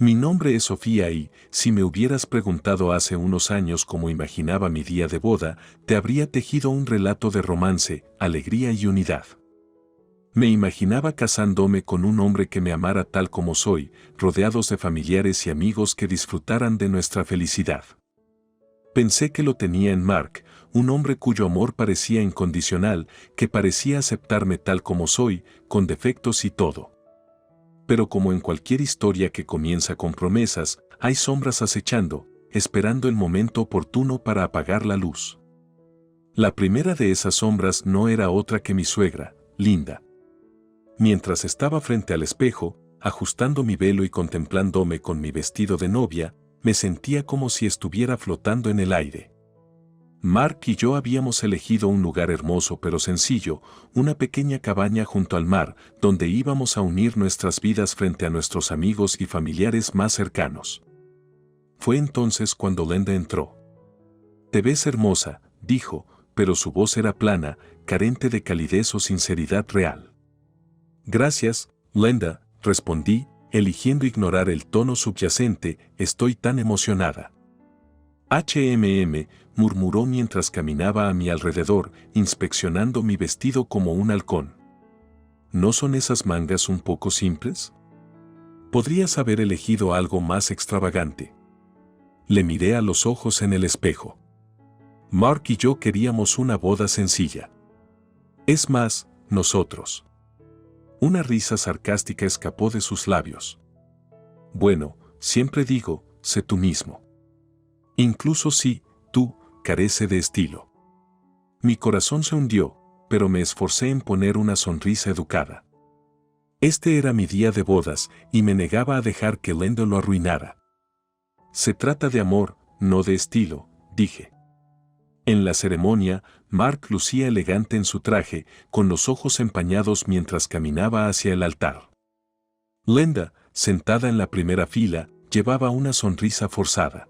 Mi nombre es Sofía y, si me hubieras preguntado hace unos años cómo imaginaba mi día de boda, te habría tejido un relato de romance, alegría y unidad. Me imaginaba casándome con un hombre que me amara tal como soy, rodeados de familiares y amigos que disfrutaran de nuestra felicidad. Pensé que lo tenía en Mark, un hombre cuyo amor parecía incondicional, que parecía aceptarme tal como soy, con defectos y todo. Pero como en cualquier historia que comienza con promesas, hay sombras acechando, esperando el momento oportuno para apagar la luz. La primera de esas sombras no era otra que mi suegra, Linda. Mientras estaba frente al espejo, ajustando mi velo y contemplándome con mi vestido de novia, me sentía como si estuviera flotando en el aire. Mark y yo habíamos elegido un lugar hermoso pero sencillo, una pequeña cabaña junto al mar, donde íbamos a unir nuestras vidas frente a nuestros amigos y familiares más cercanos. Fue entonces cuando Linda entró. «Te ves hermosa», dijo, pero su voz era plana, carente de calidez o sinceridad real. «Gracias, Linda», respondí, eligiendo ignorar el tono subyacente, «estoy tan emocionada». Murmuró mientras caminaba a mi alrededor, inspeccionando mi vestido como un halcón. ¿No son esas mangas un poco simples? Podrías haber elegido algo más extravagante. Le miré a los ojos en el espejo. Mark y yo queríamos una boda sencilla. Es más, nosotros. Una risa sarcástica escapó de sus labios. Bueno, siempre digo, sé tú mismo. Incluso si, tú, carece de estilo. Mi corazón se hundió, pero me esforcé en poner una sonrisa educada. Este era mi día de bodas y me negaba a dejar que Linda lo arruinara. Se trata de amor, no de estilo, dije. En la ceremonia, Mark lucía elegante en su traje, con los ojos empañados mientras caminaba hacia el altar. Linda, sentada en la primera fila, llevaba una sonrisa forzada.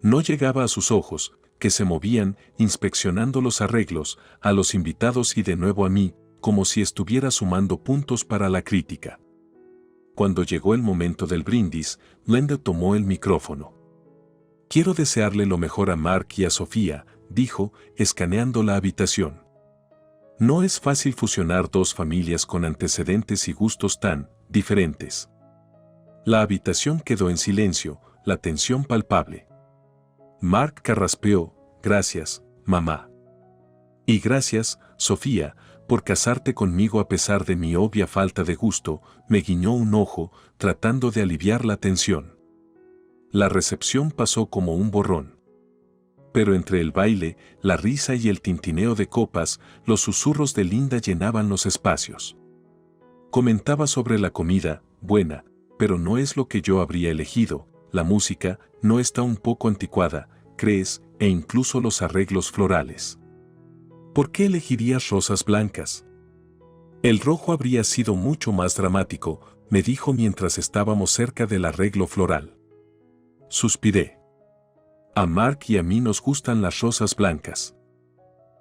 No llegaba a sus ojos, que se movían, inspeccionando los arreglos, a los invitados y de nuevo a mí, como si estuviera sumando puntos para la crítica. Cuando llegó el momento del brindis, Linda tomó el micrófono. «Quiero desearle lo mejor a Mark y a Sofía», dijo, escaneando la habitación. «No es fácil fusionar dos familias con antecedentes y gustos tan diferentes». La habitación quedó en silencio, la tensión palpable. Mark carraspeó, «Gracias, mamá». «Y gracias, Sofía, por casarte conmigo a pesar de mi obvia falta de gusto», me guiñó un ojo, tratando de aliviar la tensión. La recepción pasó como un borrón. Pero entre el baile, la risa y el tintineo de copas, los susurros de Linda llenaban los espacios. Comentaba sobre la comida, buena, pero no es lo que yo habría elegido. La música no está un poco anticuada, ¿crees? E incluso los arreglos florales. ¿Por qué elegirías rosas blancas? El rojo habría sido mucho más dramático, me dijo mientras estábamos cerca del arreglo floral. Suspiré. A Mark y a mí nos gustan las rosas blancas.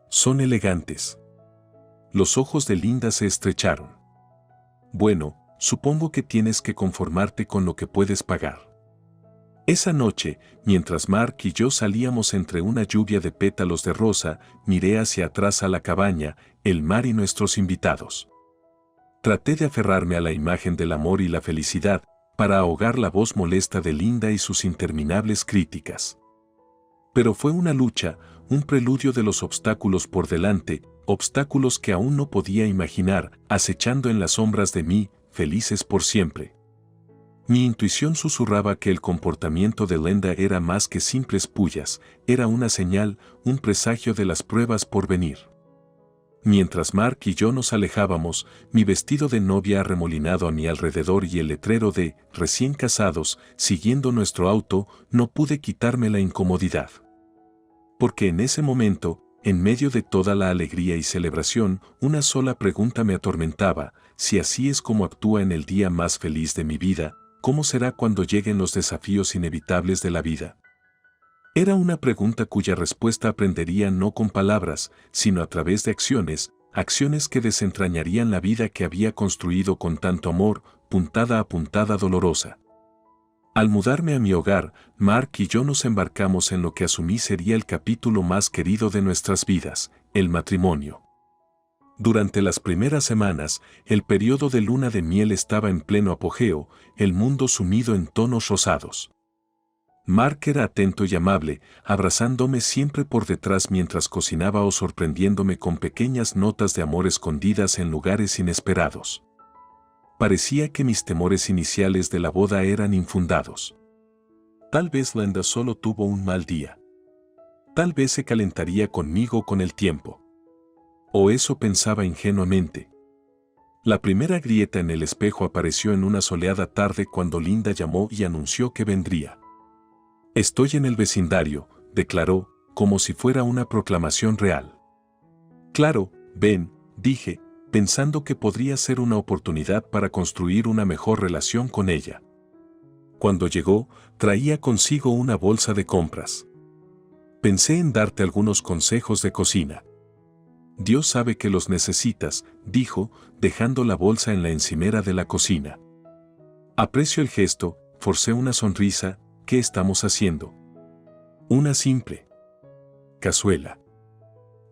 Son elegantes. Los ojos de Linda se estrecharon. Bueno, supongo que tienes que conformarte con lo que puedes pagar. Esa noche, mientras Mark y yo salíamos entre una lluvia de pétalos de rosa, miré hacia atrás a la cabaña, el mar y nuestros invitados. Traté de aferrarme a la imagen del amor y la felicidad, para ahogar la voz molesta de Linda y sus interminables críticas. Pero fue una lucha, un preludio de los obstáculos por delante, obstáculos que aún no podía imaginar, acechando en las sombras de mí, felices por siempre. Mi intuición susurraba que el comportamiento de Linda era más que simples pullas, era una señal, un presagio de las pruebas por venir. Mientras Mark y yo nos alejábamos, mi vestido de novia arremolinado a mi alrededor y el letrero de «Recién casados», siguiendo nuestro auto, no pude quitarme la incomodidad. Porque en ese momento, en medio de toda la alegría y celebración, una sola pregunta me atormentaba: si así es como actúa en el día más feliz de mi vida, ¿cómo será cuando lleguen los desafíos inevitables de la vida? Era una pregunta cuya respuesta aprendería no con palabras, sino a través de acciones, acciones que desentrañarían la vida que había construido con tanto amor, puntada a puntada dolorosa. Al mudarme a mi hogar, Mark y yo nos embarcamos en lo que asumí sería el capítulo más querido de nuestras vidas, el matrimonio. Durante las primeras semanas, el periodo de luna de miel estaba en pleno apogeo, el mundo sumido en tonos rosados. Mark era atento y amable, abrazándome siempre por detrás mientras cocinaba o sorprendiéndome con pequeñas notas de amor escondidas en lugares inesperados. Parecía que mis temores iniciales de la boda eran infundados. Tal vez Linda solo tuvo un mal día. Tal vez se calentaría conmigo con el tiempo. O eso pensaba ingenuamente. La primera grieta en el espejo apareció en una soleada tarde cuando Linda llamó y anunció que vendría. «Estoy en el vecindario», declaró, como si fuera una proclamación real. «Claro, ven», dije, pensando que podría ser una oportunidad para construir una mejor relación con ella. Cuando llegó, traía consigo una bolsa de compras. «Pensé en darte algunos consejos de cocina». «Dios sabe que los necesitas», dijo, dejando la bolsa en la encimera de la cocina. «Aprecio el gesto», forcé una sonrisa. «¿Qué estamos haciendo?» «Una simple cazuela».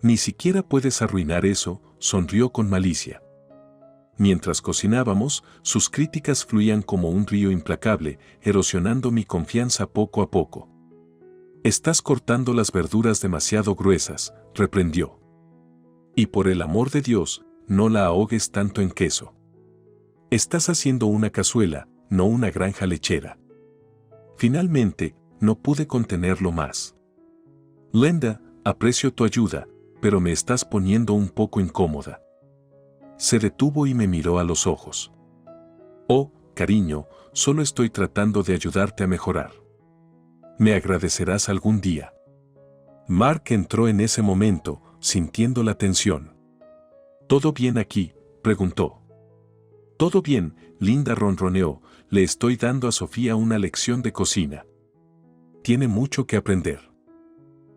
«Ni siquiera puedes arruinar eso», sonrió con malicia. Mientras cocinábamos, sus críticas fluían como un río implacable, erosionando mi confianza poco a poco. «Estás cortando las verduras demasiado gruesas», reprendió. «Y por el amor de Dios, no la ahogues tanto en queso. Estás haciendo una cazuela, no una granja lechera». Finalmente, no pude contenerlo más. «Linda, aprecio tu ayuda, pero me estás poniendo un poco incómoda». Se detuvo y me miró a los ojos. «Oh, cariño, solo estoy tratando de ayudarte a mejorar. Me agradecerás algún día». Mark entró en ese momento, sintiendo la tensión. «¿Todo bien aquí?», preguntó. «Todo bien», Linda ronroneó, «le estoy dando a Sofía una lección de cocina. Tiene mucho que aprender».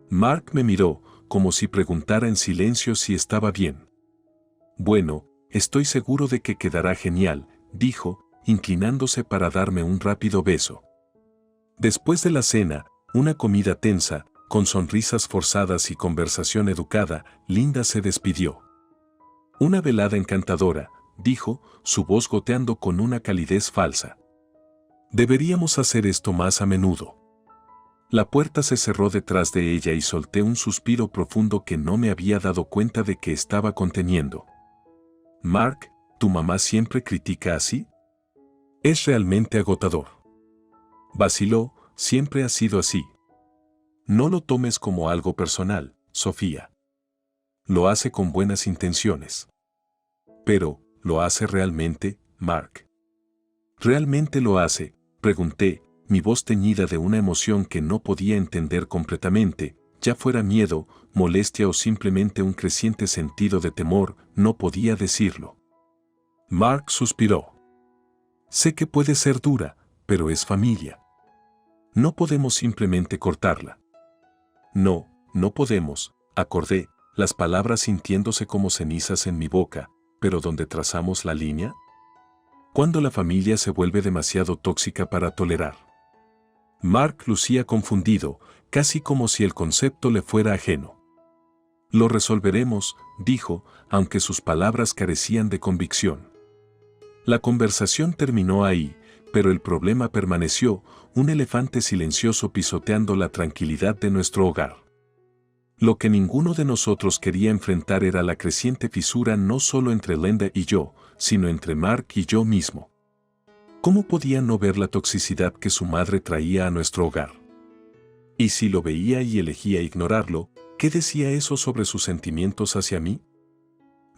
Mark me miró, como si preguntara en silencio si estaba bien. «Bueno, estoy seguro de que quedará genial», dijo, inclinándose para darme un rápido beso. Después de la cena, una comida tensa, con sonrisas forzadas y conversación educada, Linda se despidió. «Una velada encantadora», dijo, su voz goteando con una calidez falsa. «Deberíamos hacer esto más a menudo». La puerta se cerró detrás de ella y solté un suspiro profundo que no me había dado cuenta de que estaba conteniendo. «Mark, ¿tu mamá siempre critica así?» «Es realmente agotador». Vaciló, «siempre ha sido así». «No lo tomes como algo personal, Sofía. Lo hace con buenas intenciones». «Pero, ¿lo hace realmente, Mark?» «¿Realmente lo hace?», pregunté, mi voz teñida de una emoción que no podía entender completamente, ya fuera miedo, molestia o simplemente un creciente sentido de temor, no podía decirlo. Mark suspiró. «Sé que puede ser dura, pero es familia. No podemos simplemente cortarla». «No, no podemos», acordé, las palabras sintiéndose como cenizas en mi boca, «pero ¿dónde trazamos la línea? Cuando la familia se vuelve demasiado tóxica para tolerar». Mark lucía confundido, casi como si el concepto le fuera ajeno. «Lo resolveremos», dijo, aunque sus palabras carecían de convicción. La conversación terminó ahí, pero el problema permaneció, un elefante silencioso pisoteando la tranquilidad de nuestro hogar. Lo que ninguno de nosotros quería enfrentar era la creciente fisura no solo entre Linda y yo, sino entre Mark y yo mismo. ¿Cómo podía no ver la toxicidad que su madre traía a nuestro hogar? Y si lo veía y elegía ignorarlo, ¿qué decía eso sobre sus sentimientos hacia mí?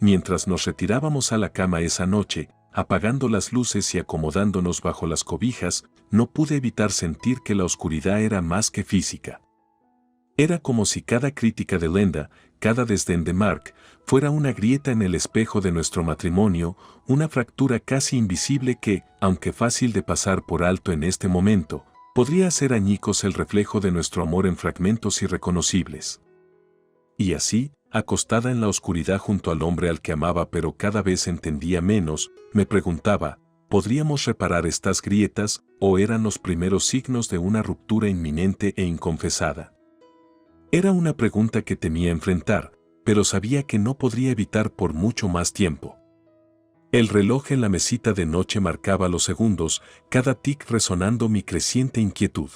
Mientras nos retirábamos a la cama esa noche, apagando las luces y acomodándonos bajo las cobijas, no pude evitar sentir que la oscuridad era más que física. Era como si cada crítica de Linda, cada desdén de Mark, fuera una grieta en el espejo de nuestro matrimonio, una fractura casi invisible que, aunque fácil de pasar por alto en este momento, podría hacer añicos el reflejo de nuestro amor en fragmentos irreconocibles. Y así, acostada en la oscuridad junto al hombre al que amaba pero cada vez entendía menos, me preguntaba, ¿podríamos reparar estas grietas o eran los primeros signos de una ruptura inminente e inconfesada? Era una pregunta que temía enfrentar, pero sabía que no podría evitar por mucho más tiempo. El reloj en la mesita de noche marcaba los segundos, cada tic resonando mi creciente inquietud.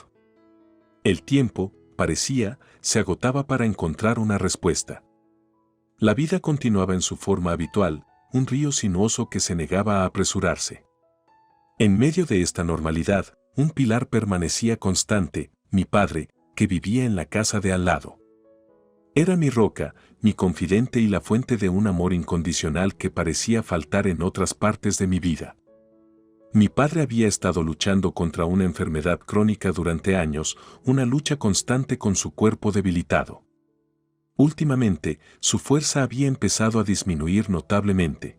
El tiempo, parecía, se agotaba para encontrar una respuesta. La vida continuaba en su forma habitual, un río sinuoso que se negaba a apresurarse. En medio de esta normalidad, un pilar permanecía constante, mi padre, que vivía en la casa de al lado. Era mi roca, mi confidente y la fuente de un amor incondicional que parecía faltar en otras partes de mi vida. Mi padre había estado luchando contra una enfermedad crónica durante años, una lucha constante con su cuerpo debilitado. Últimamente, su fuerza había empezado a disminuir notablemente.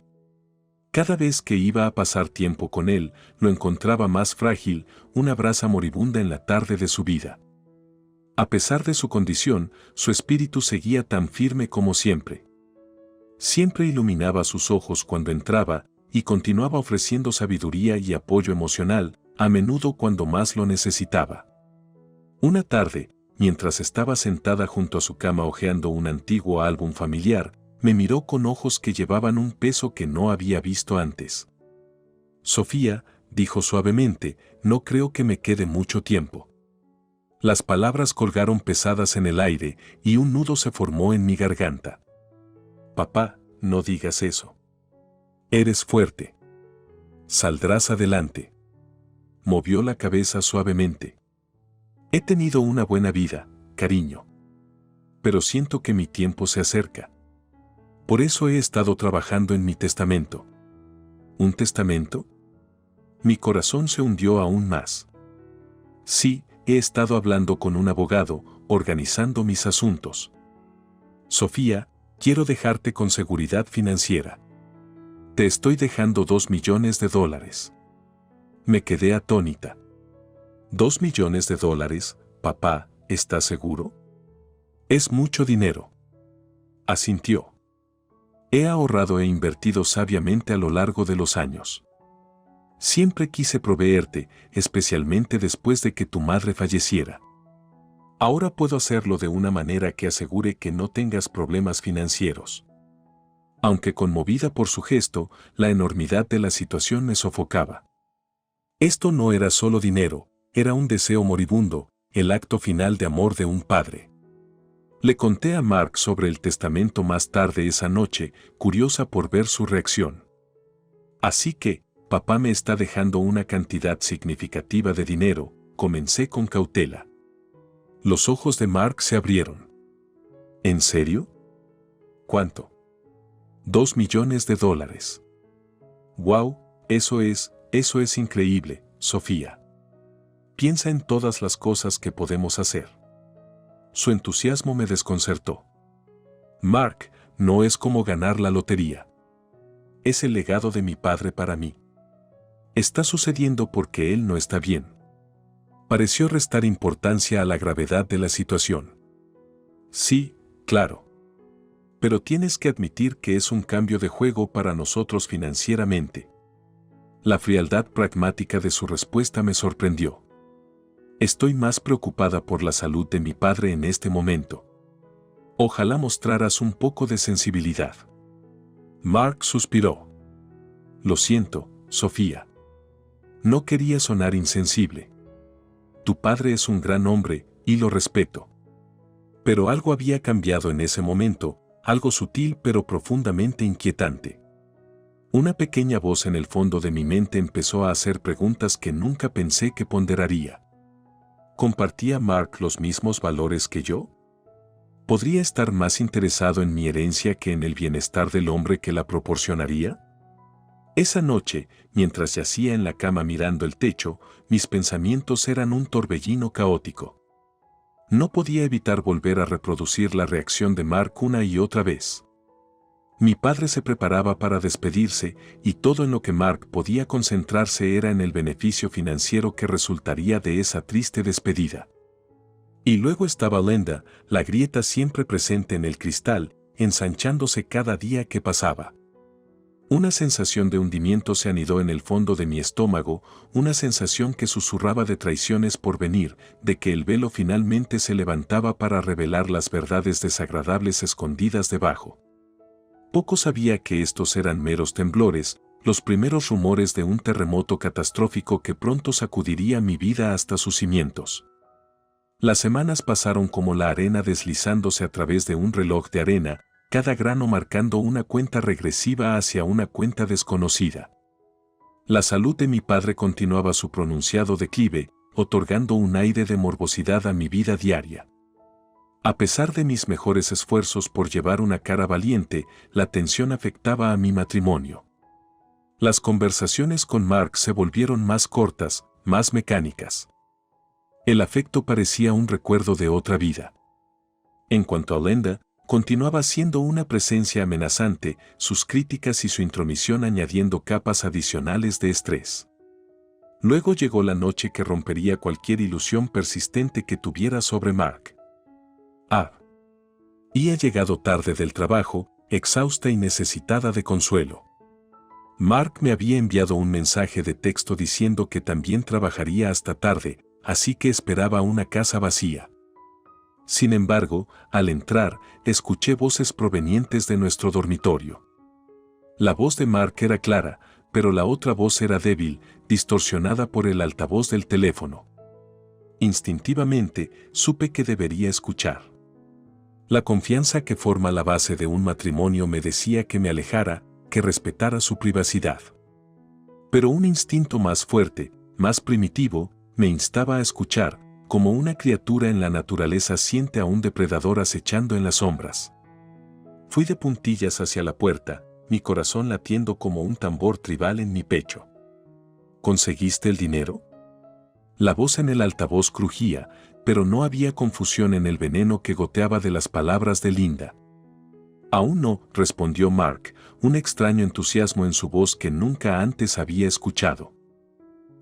Cada vez que iba a pasar tiempo con él, lo encontraba más frágil, una brasa moribunda en la tarde de su vida. A pesar de su condición, su espíritu seguía tan firme como siempre. Siempre iluminaba sus ojos cuando entraba y continuaba ofreciendo sabiduría y apoyo emocional, a menudo cuando más lo necesitaba. Una tarde, mientras estaba sentada junto a su cama hojeando un antiguo álbum familiar, me miró con ojos que llevaban un peso que no había visto antes. «Sofía», dijo suavemente, «no creo que me quede mucho tiempo». Las palabras colgaron pesadas en el aire y un nudo se formó en mi garganta. «Papá, no digas eso. Eres fuerte. Saldrás adelante». Movió la cabeza suavemente. «He tenido una buena vida, cariño. Pero siento que mi tiempo se acerca. Por eso he estado trabajando en mi testamento». ¿Un testamento? Mi corazón se hundió aún más. «Sí, he estado hablando con un abogado, organizando mis asuntos. Sofía, quiero dejarte con seguridad financiera. Te estoy dejando $2 millones. Me quedé atónita. $2 millones, papá, ¿estás seguro? Es mucho dinero. Asintió. He ahorrado e invertido sabiamente a lo largo de los años. Siempre quise proveerte, especialmente después de que tu madre falleciera. Ahora puedo hacerlo de una manera que asegure que no tengas problemas financieros. Aunque conmovida por su gesto, la enormidad de la situación me sofocaba. Esto no era solo dinero, era un deseo moribundo, el acto final de amor de un padre. Le conté a Mark sobre el testamento más tarde esa noche, curiosa por ver su reacción. Así que, papá me está dejando una cantidad significativa de dinero, comencé con cautela. Los ojos de Mark se abrieron. ¿En serio? ¿Cuánto? $2 millones. ¡Wow! Eso es increíble, Sofía. Piensa en todas las cosas que podemos hacer. Su entusiasmo me desconcertó. Mark, no es como ganar la lotería. Es el legado de mi padre para mí. Está sucediendo porque él no está bien. Pareció restar importancia a la gravedad de la situación. Sí, claro. Pero tienes que admitir que es un cambio de juego para nosotros financieramente. La frialdad pragmática de su respuesta me sorprendió. Estoy más preocupada por la salud de mi padre en este momento. Ojalá mostraras un poco de sensibilidad. Mark suspiró. Lo siento, Sofía. No quería sonar insensible. Tu padre es un gran hombre, y lo respeto. Pero algo había cambiado en ese momento, algo sutil pero profundamente inquietante. Una pequeña voz en el fondo de mi mente empezó a hacer preguntas que nunca pensé que ponderaría. ¿Compartía Mark los mismos valores que yo? ¿Podría estar más interesado en mi herencia que en el bienestar del hombre que la proporcionaría? Esa noche, mientras yacía en la cama mirando el techo, mis pensamientos eran un torbellino caótico. No podía evitar volver a reproducir la reacción de Mark una y otra vez. Mi padre se preparaba para despedirse y todo en lo que Mark podía concentrarse era en el beneficio financiero que resultaría de esa triste despedida. Y luego estaba Linda, la grieta siempre presente en el cristal, ensanchándose cada día que pasaba. Una sensación de hundimiento se anidó en el fondo de mi estómago, una sensación que susurraba de traiciones por venir, de que el velo finalmente se levantaba para revelar las verdades desagradables escondidas debajo. Poco sabía que estos eran meros temblores, los primeros rumores de un terremoto catastrófico que pronto sacudiría mi vida hasta sus cimientos. Las semanas pasaron como la arena deslizándose a través de un reloj de arena, cada grano marcando una cuenta regresiva hacia una cuenta desconocida. La salud de mi padre continuaba su pronunciado declive, otorgando un aire de morbosidad a mi vida diaria. A pesar de mis mejores esfuerzos por llevar una cara valiente, la tensión afectaba a mi matrimonio. Las conversaciones con Mark se volvieron más cortas, más mecánicas. El afecto parecía un recuerdo de otra vida. En cuanto a Lenda, continuaba siendo una presencia amenazante, sus críticas y su intromisión añadiendo capas adicionales de estrés. Luego llegó la noche que rompería cualquier ilusión persistente que tuviera sobre Mark. Había llegado tarde del trabajo, exhausta y necesitada de consuelo. Mark me había enviado un mensaje de texto diciendo que también trabajaría hasta tarde, así que esperaba una casa vacía. Sin embargo, al entrar, escuché voces provenientes de nuestro dormitorio. La voz de Mark era clara, pero la otra voz era débil, distorsionada por el altavoz del teléfono. Instintivamente, supe que debería escuchar. La confianza que forma la base de un matrimonio me decía que me alejara, que respetara su privacidad. Pero un instinto más fuerte, más primitivo, me instaba a escuchar, como una criatura en la naturaleza siente a un depredador acechando en las sombras. Fui de puntillas hacia la puerta, mi corazón latiendo como un tambor tribal en mi pecho. ¿Conseguiste el dinero? La voz en el altavoz crujía, pero no había confusión en el veneno que goteaba de las palabras de Linda. Aún no, respondió Mark, un extraño entusiasmo en su voz que nunca antes había escuchado.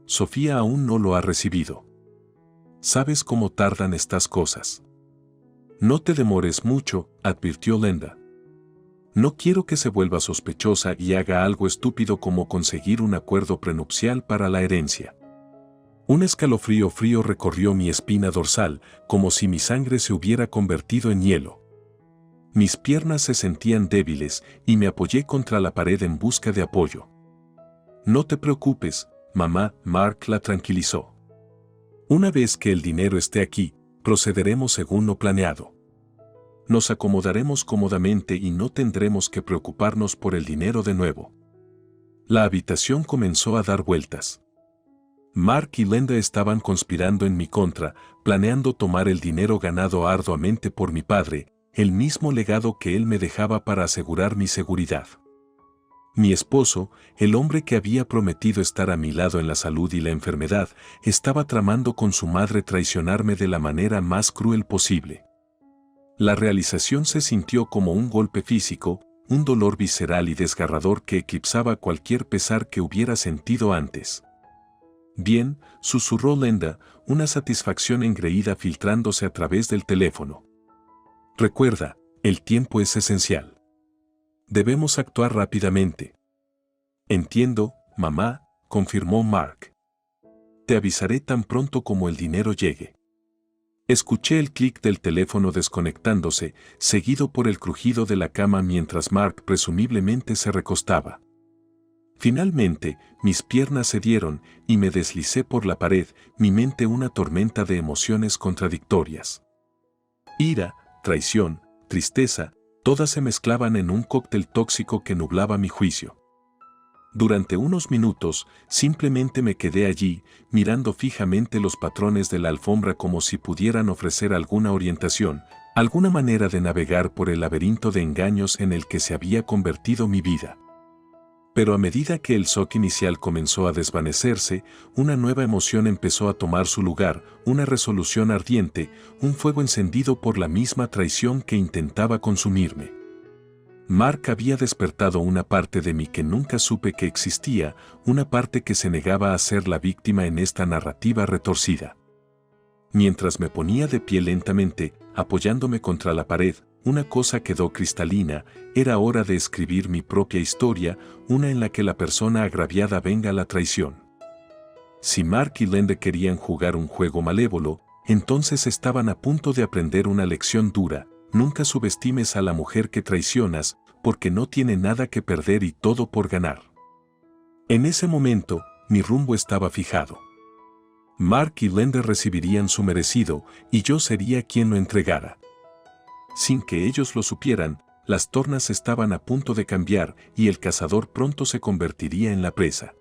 Sofía aún no lo ha recibido. ¿Sabes cómo tardan estas cosas? No te demores mucho, advirtió Lenda. No quiero que se vuelva sospechosa y haga algo estúpido como conseguir un acuerdo prenupcial para la herencia. Un escalofrío frío recorrió mi espina dorsal, como si mi sangre se hubiera convertido en hielo. Mis piernas se sentían débiles y me apoyé contra la pared en busca de apoyo. No te preocupes, mamá, Mark la tranquilizó. Una vez que el dinero esté aquí, procederemos según lo planeado. Nos acomodaremos cómodamente y no tendremos que preocuparnos por el dinero de nuevo. La habitación comenzó a dar vueltas. Mark y Lenda estaban conspirando en mi contra, planeando tomar el dinero ganado arduamente por mi padre, el mismo legado que él me dejaba para asegurar mi seguridad. Mi esposo, el hombre que había prometido estar a mi lado en la salud y la enfermedad, estaba tramando con su madre traicionarme de la manera más cruel posible. La realización se sintió como un golpe físico, un dolor visceral y desgarrador que eclipsaba cualquier pesar que hubiera sentido antes. Bien, susurró Lenda, una satisfacción engreída filtrándose a través del teléfono. Recuerda, el tiempo es esencial. Debemos actuar rápidamente. Entiendo, mamá, confirmó Mark. Te avisaré tan pronto como el dinero llegue. Escuché el clic del teléfono desconectándose, seguido por el crujido de la cama mientras Mark presumiblemente se recostaba. Finalmente, mis piernas cedieron y me deslicé por la pared, mi mente una tormenta de emociones contradictorias. Ira, traición, tristeza, todas se mezclaban en un cóctel tóxico que nublaba mi juicio. Durante unos minutos, simplemente me quedé allí, mirando fijamente los patrones de la alfombra como si pudieran ofrecer alguna orientación, alguna manera de navegar por el laberinto de engaños en el que se había convertido mi vida. Pero a medida que el shock inicial comenzó a desvanecerse, una nueva emoción empezó a tomar su lugar, una resolución ardiente, un fuego encendido por la misma traición que intentaba consumirme. Mark había despertado una parte de mí que nunca supe que existía, una parte que se negaba a ser la víctima en esta narrativa retorcida. Mientras me ponía de pie lentamente, apoyándome contra la pared, una cosa quedó cristalina: era hora de escribir mi propia historia, una en la que la persona agraviada venga a la traición. Si Mark y Lende querían jugar un juego malévolo, entonces estaban a punto de aprender una lección dura: nunca subestimes a la mujer que traicionas, porque no tiene nada que perder y todo por ganar. En ese momento, mi rumbo estaba fijado. Mark y Lende recibirían su merecido, y yo sería quien lo entregara. Sin que ellos lo supieran, las tornas estaban a punto de cambiar y el cazador pronto se convertiría en la presa.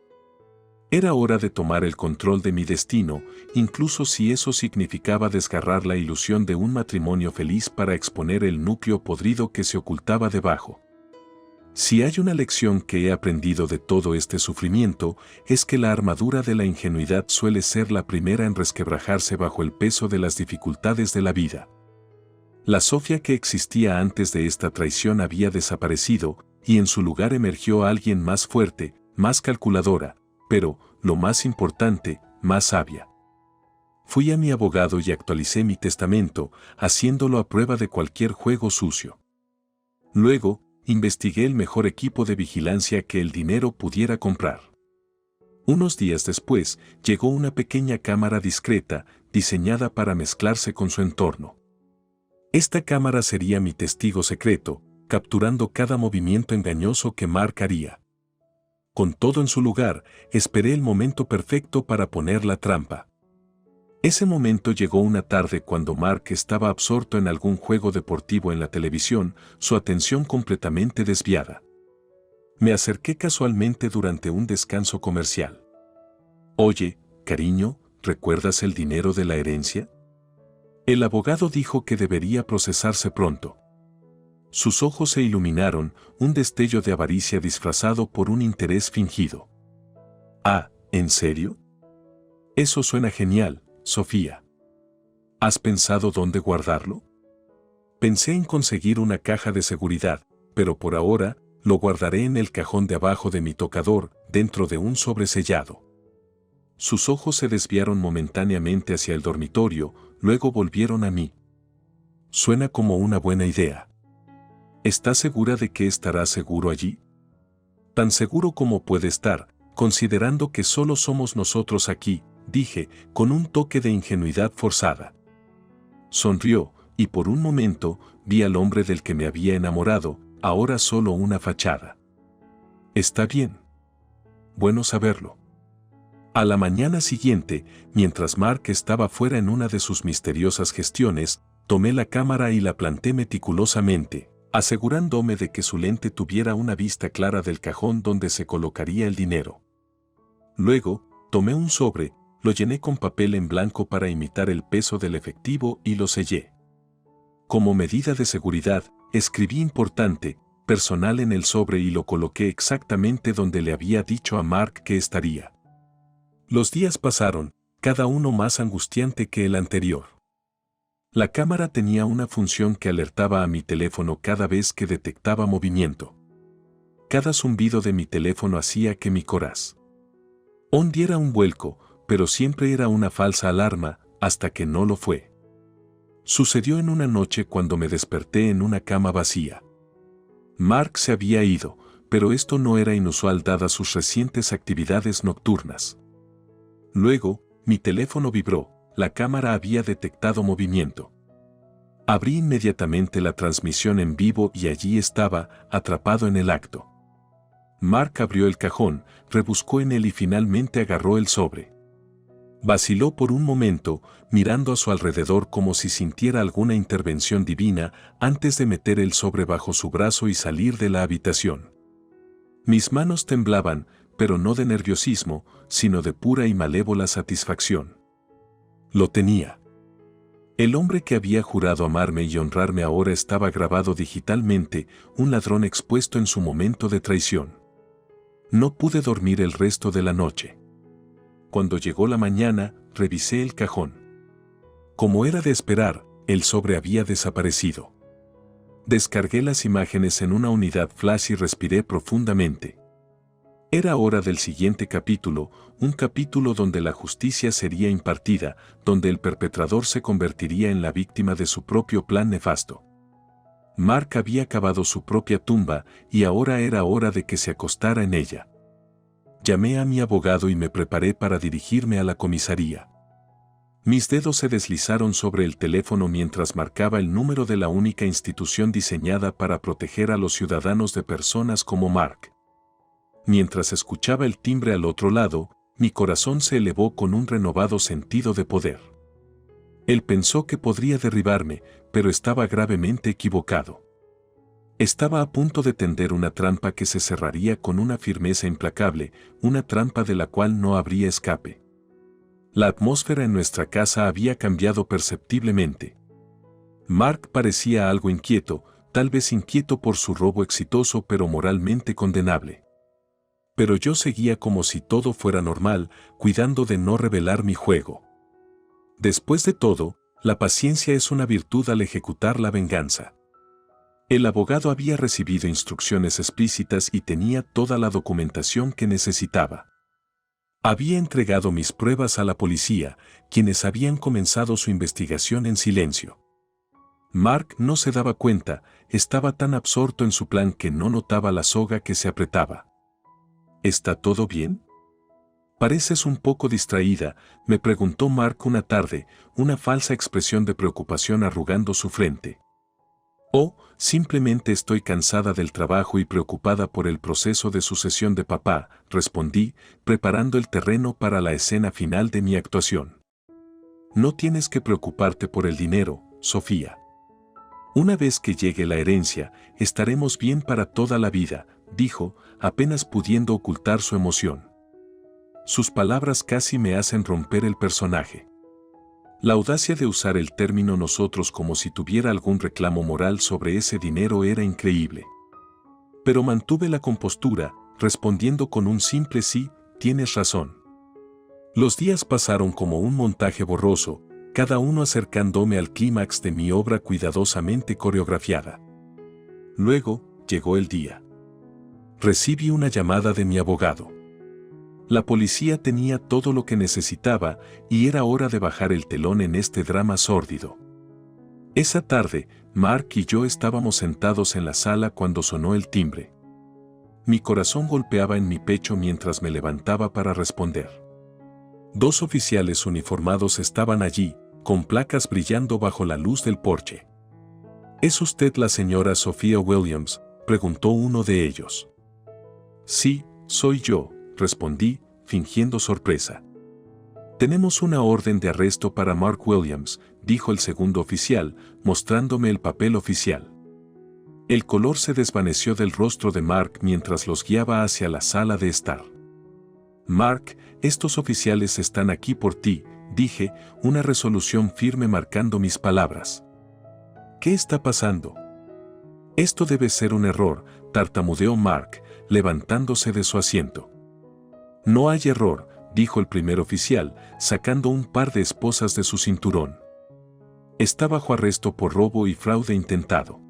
Era hora de tomar el control de mi destino, incluso si eso significaba desgarrar la ilusión de un matrimonio feliz para exponer el núcleo podrido que se ocultaba debajo. Si hay una lección que he aprendido de todo este sufrimiento, es que la armadura de la ingenuidad suele ser la primera en resquebrajarse bajo el peso de las dificultades de la vida. La Sofía que existía antes de esta traición había desaparecido, y en su lugar emergió alguien más fuerte, más calculadora, pero, lo más importante, más sabia. Fui a mi abogado y actualicé mi testamento, haciéndolo a prueba de cualquier juego sucio. Luego, investigué el mejor equipo de vigilancia que el dinero pudiera comprar. Unos días después, llegó una pequeña cámara discreta, diseñada para mezclarse con su entorno. Esta cámara sería mi testigo secreto, capturando cada movimiento engañoso que Mark haría. Con todo en su lugar, esperé el momento perfecto para poner la trampa. Ese momento llegó una tarde cuando Mark estaba absorto en algún juego deportivo en la televisión, su atención completamente desviada. Me acerqué casualmente durante un descanso comercial. «Oye, cariño, ¿recuerdas el dinero de la herencia?». El abogado dijo que debería procesarse pronto. Sus ojos se iluminaron, un destello de avaricia disfrazado por un interés fingido. «Ah, ¿en serio? Eso suena genial, Sofía. ¿Has pensado dónde guardarlo?». Pensé en conseguir una caja de seguridad, pero por ahora, lo guardaré en el cajón de abajo de mi tocador, dentro de un sobre sellado. Sus ojos se desviaron momentáneamente hacia el dormitorio, luego volvieron a mí. Suena como una buena idea. ¿Estás segura de que estará seguro allí? Tan seguro como puede estar, considerando que solo somos nosotros aquí, dije, con un toque de ingenuidad forzada. Sonrió, y por un momento, vi al hombre del que me había enamorado, ahora solo una fachada. Está bien. Bueno saberlo. A la mañana siguiente, mientras Mark estaba fuera en una de sus misteriosas gestiones, tomé la cámara y la planté meticulosamente, asegurándome de que su lente tuviera una vista clara del cajón donde se colocaría el dinero. Luego, tomé un sobre, lo llené con papel en blanco para imitar el peso del efectivo y lo sellé. Como medida de seguridad, escribí «importante», personal en el sobre y lo coloqué exactamente donde le había dicho a Mark que estaría. Los días pasaron, cada uno más angustiante que el anterior. La cámara tenía una función que alertaba a mi teléfono cada vez que detectaba movimiento. Cada zumbido de mi teléfono hacía que mi corazón diera un vuelco, pero siempre era una falsa alarma, hasta que no lo fue. Sucedió en una noche cuando me desperté en una cama vacía. Mark se había ido, pero esto no era inusual dadas sus recientes actividades nocturnas. Luego, mi teléfono vibró, la cámara había detectado movimiento. Abrí inmediatamente la transmisión en vivo y allí estaba, atrapado en el acto. Mark abrió el cajón, rebuscó en él y finalmente agarró el sobre. Vaciló por un momento, mirando a su alrededor como si sintiera alguna intervención divina, antes de meter el sobre bajo su brazo y salir de la habitación. Mis manos temblaban, pero no de nerviosismo, sino de pura y malévola satisfacción. Lo tenía. El hombre que había jurado amarme y honrarme ahora estaba grabado digitalmente, un ladrón expuesto en su momento de traición. No pude dormir el resto de la noche. Cuando llegó la mañana, revisé el cajón. Como era de esperar, el sobre había desaparecido. Descargué las imágenes en una unidad flash y respiré profundamente. Era hora del siguiente capítulo, un capítulo donde la justicia sería impartida, donde el perpetrador se convertiría en la víctima de su propio plan nefasto. Mark había cavado su propia tumba y ahora era hora de que se acostara en ella. Llamé a mi abogado y me preparé para dirigirme a la comisaría. Mis dedos se deslizaron sobre el teléfono mientras marcaba el número de la única institución diseñada para proteger a los ciudadanos de personas como Mark. Mientras escuchaba el timbre al otro lado, mi corazón se elevó con un renovado sentido de poder. Él pensó que podría derribarme, pero estaba gravemente equivocado. Estaba a punto de tender una trampa que se cerraría con una firmeza implacable, una trampa de la cual no habría escape. La atmósfera en nuestra casa había cambiado perceptiblemente. Mark parecía algo inquieto, tal vez inquieto por su robo exitoso pero moralmente condenable. Pero yo seguía como si todo fuera normal, cuidando de no revelar mi juego. Después de todo, la paciencia es una virtud al ejecutar la venganza. El abogado había recibido instrucciones explícitas y tenía toda la documentación que necesitaba. Había entregado mis pruebas a la policía, quienes habían comenzado su investigación en silencio. Mark no se daba cuenta, estaba tan absorto en su plan que no notaba la soga que se apretaba. ¿Está todo bien? Pareces un poco distraída, me preguntó Mark una tarde, una falsa expresión de preocupación arrugando su frente. Oh, simplemente estoy cansada del trabajo y preocupada por el proceso de sucesión de papá, respondí, preparando el terreno para la escena final de mi actuación. No tienes que preocuparte por el dinero, Sofía. Una vez que llegue la herencia, estaremos bien para toda la vida, dijo, apenas pudiendo ocultar su emoción. Sus palabras casi me hacen romper el personaje. La audacia de usar el término nosotros como si tuviera algún reclamo moral sobre ese dinero era increíble. Pero mantuve la compostura, respondiendo con un simple sí, tienes razón. Los días pasaron como un montaje borroso, cada uno acercándome al clímax de mi obra cuidadosamente coreografiada. Luego, llegó el día. Recibí una llamada de mi abogado. La policía tenía todo lo que necesitaba y era hora de bajar el telón en este drama sórdido. Esa tarde, Mark y yo estábamos sentados en la sala cuando sonó el timbre. Mi corazón golpeaba en mi pecho mientras me levantaba para responder. 2 oficiales uniformados estaban allí, con placas brillando bajo la luz del porche. ¿Es usted la señora Sophia Williams?, preguntó uno de ellos. Sí, soy yo, respondí, fingiendo sorpresa. Tenemos una orden de arresto para Mark Williams, dijo el segundo oficial, mostrándome el papel oficial. El color se desvaneció del rostro de Mark mientras los guiaba hacia la sala de estar. Mark, estos oficiales están aquí por ti, dije, una resolución firme marcando mis palabras. ¿Qué está pasando? Esto debe ser un error, tartamudeó Mark, levantándose de su asiento. No hay error, dijo el primer oficial, sacando un par de esposas de su cinturón. Está bajo arresto por robo y fraude intentado.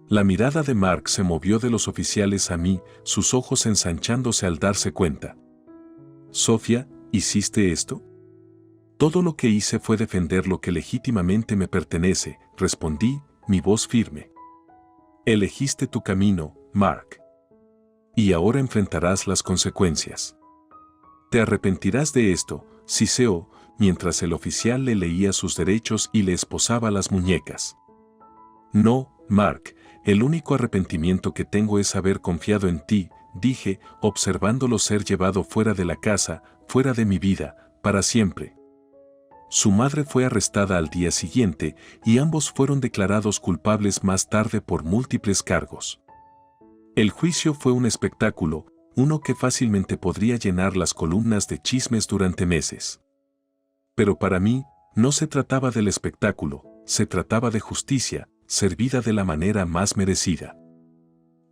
La mirada de Mark se movió de los oficiales a mí, sus ojos ensanchándose al darse cuenta. Sofía, ¿hiciste esto? Todo lo que hice fue defender lo que legítimamente me pertenece, respondí, mi voz firme. Elegiste tu camino, Mark. Y ahora enfrentarás las consecuencias. Te arrepentirás de esto, siseó, mientras el oficial le leía sus derechos y le esposaba las muñecas. No, Mark, el único arrepentimiento que tengo es haber confiado en ti, dije, observándolo ser llevado fuera de la casa, fuera de mi vida, para siempre. Su madre fue arrestada al día siguiente y ambos fueron declarados culpables más tarde por múltiples cargos. El juicio fue un espectáculo, uno que fácilmente podría llenar las columnas de chismes durante meses. Pero para mí, no se trataba del espectáculo, se trataba de justicia, servida de la manera más merecida.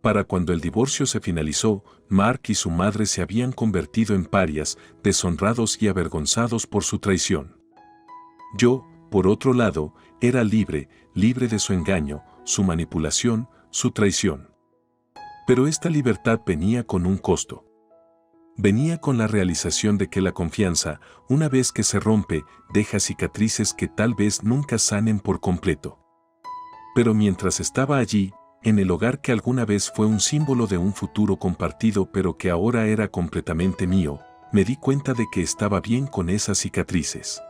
Para cuando el divorcio se finalizó, Mark y su madre se habían convertido en parias, deshonrados y avergonzados por su traición. Yo, por otro lado, era libre, libre de su engaño, su manipulación, su traición. Pero esta libertad venía con un costo. Venía con la realización de que la confianza, una vez que se rompe, deja cicatrices que tal vez nunca sanen por completo. Pero mientras estaba allí, en el hogar que alguna vez fue un símbolo de un futuro compartido pero que ahora era completamente mío, me di cuenta de que estaba bien con esas cicatrices.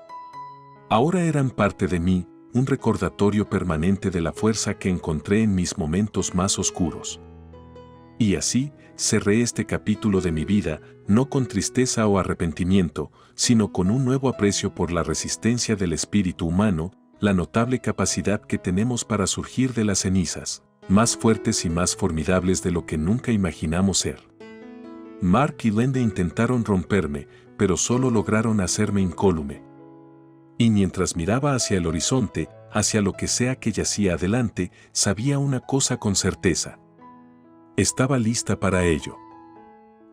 Ahora eran parte de mí, un recordatorio permanente de la fuerza que encontré en mis momentos más oscuros. Y así, cerré este capítulo de mi vida, no con tristeza o arrepentimiento, sino con un nuevo aprecio por la resistencia del espíritu humano, la notable capacidad que tenemos para surgir de las cenizas, más fuertes y más formidables de lo que nunca imaginamos ser. Mark y Linda intentaron romperme, pero solo lograron hacerme incólume. Y mientras miraba hacia el horizonte, hacia lo que sea que yacía adelante, sabía una cosa con certeza. Estaba lista para ello.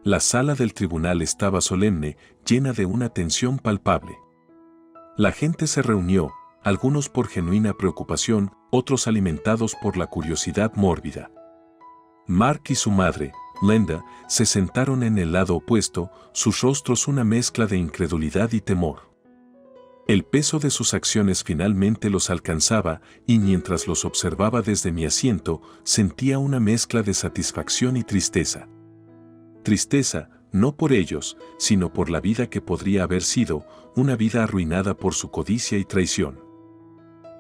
La sala del tribunal estaba solemne, llena de una tensión palpable. La gente se reunió, algunos por genuina preocupación, otros alimentados por la curiosidad mórbida. Mark y su madre, Linda, se sentaron en el lado opuesto, sus rostros una mezcla de incredulidad y temor. El peso de sus acciones finalmente los alcanzaba y mientras los observaba desde mi asiento, sentía una mezcla de satisfacción y tristeza. Tristeza, no por ellos, sino por la vida que podría haber sido, una vida arruinada por su codicia y traición.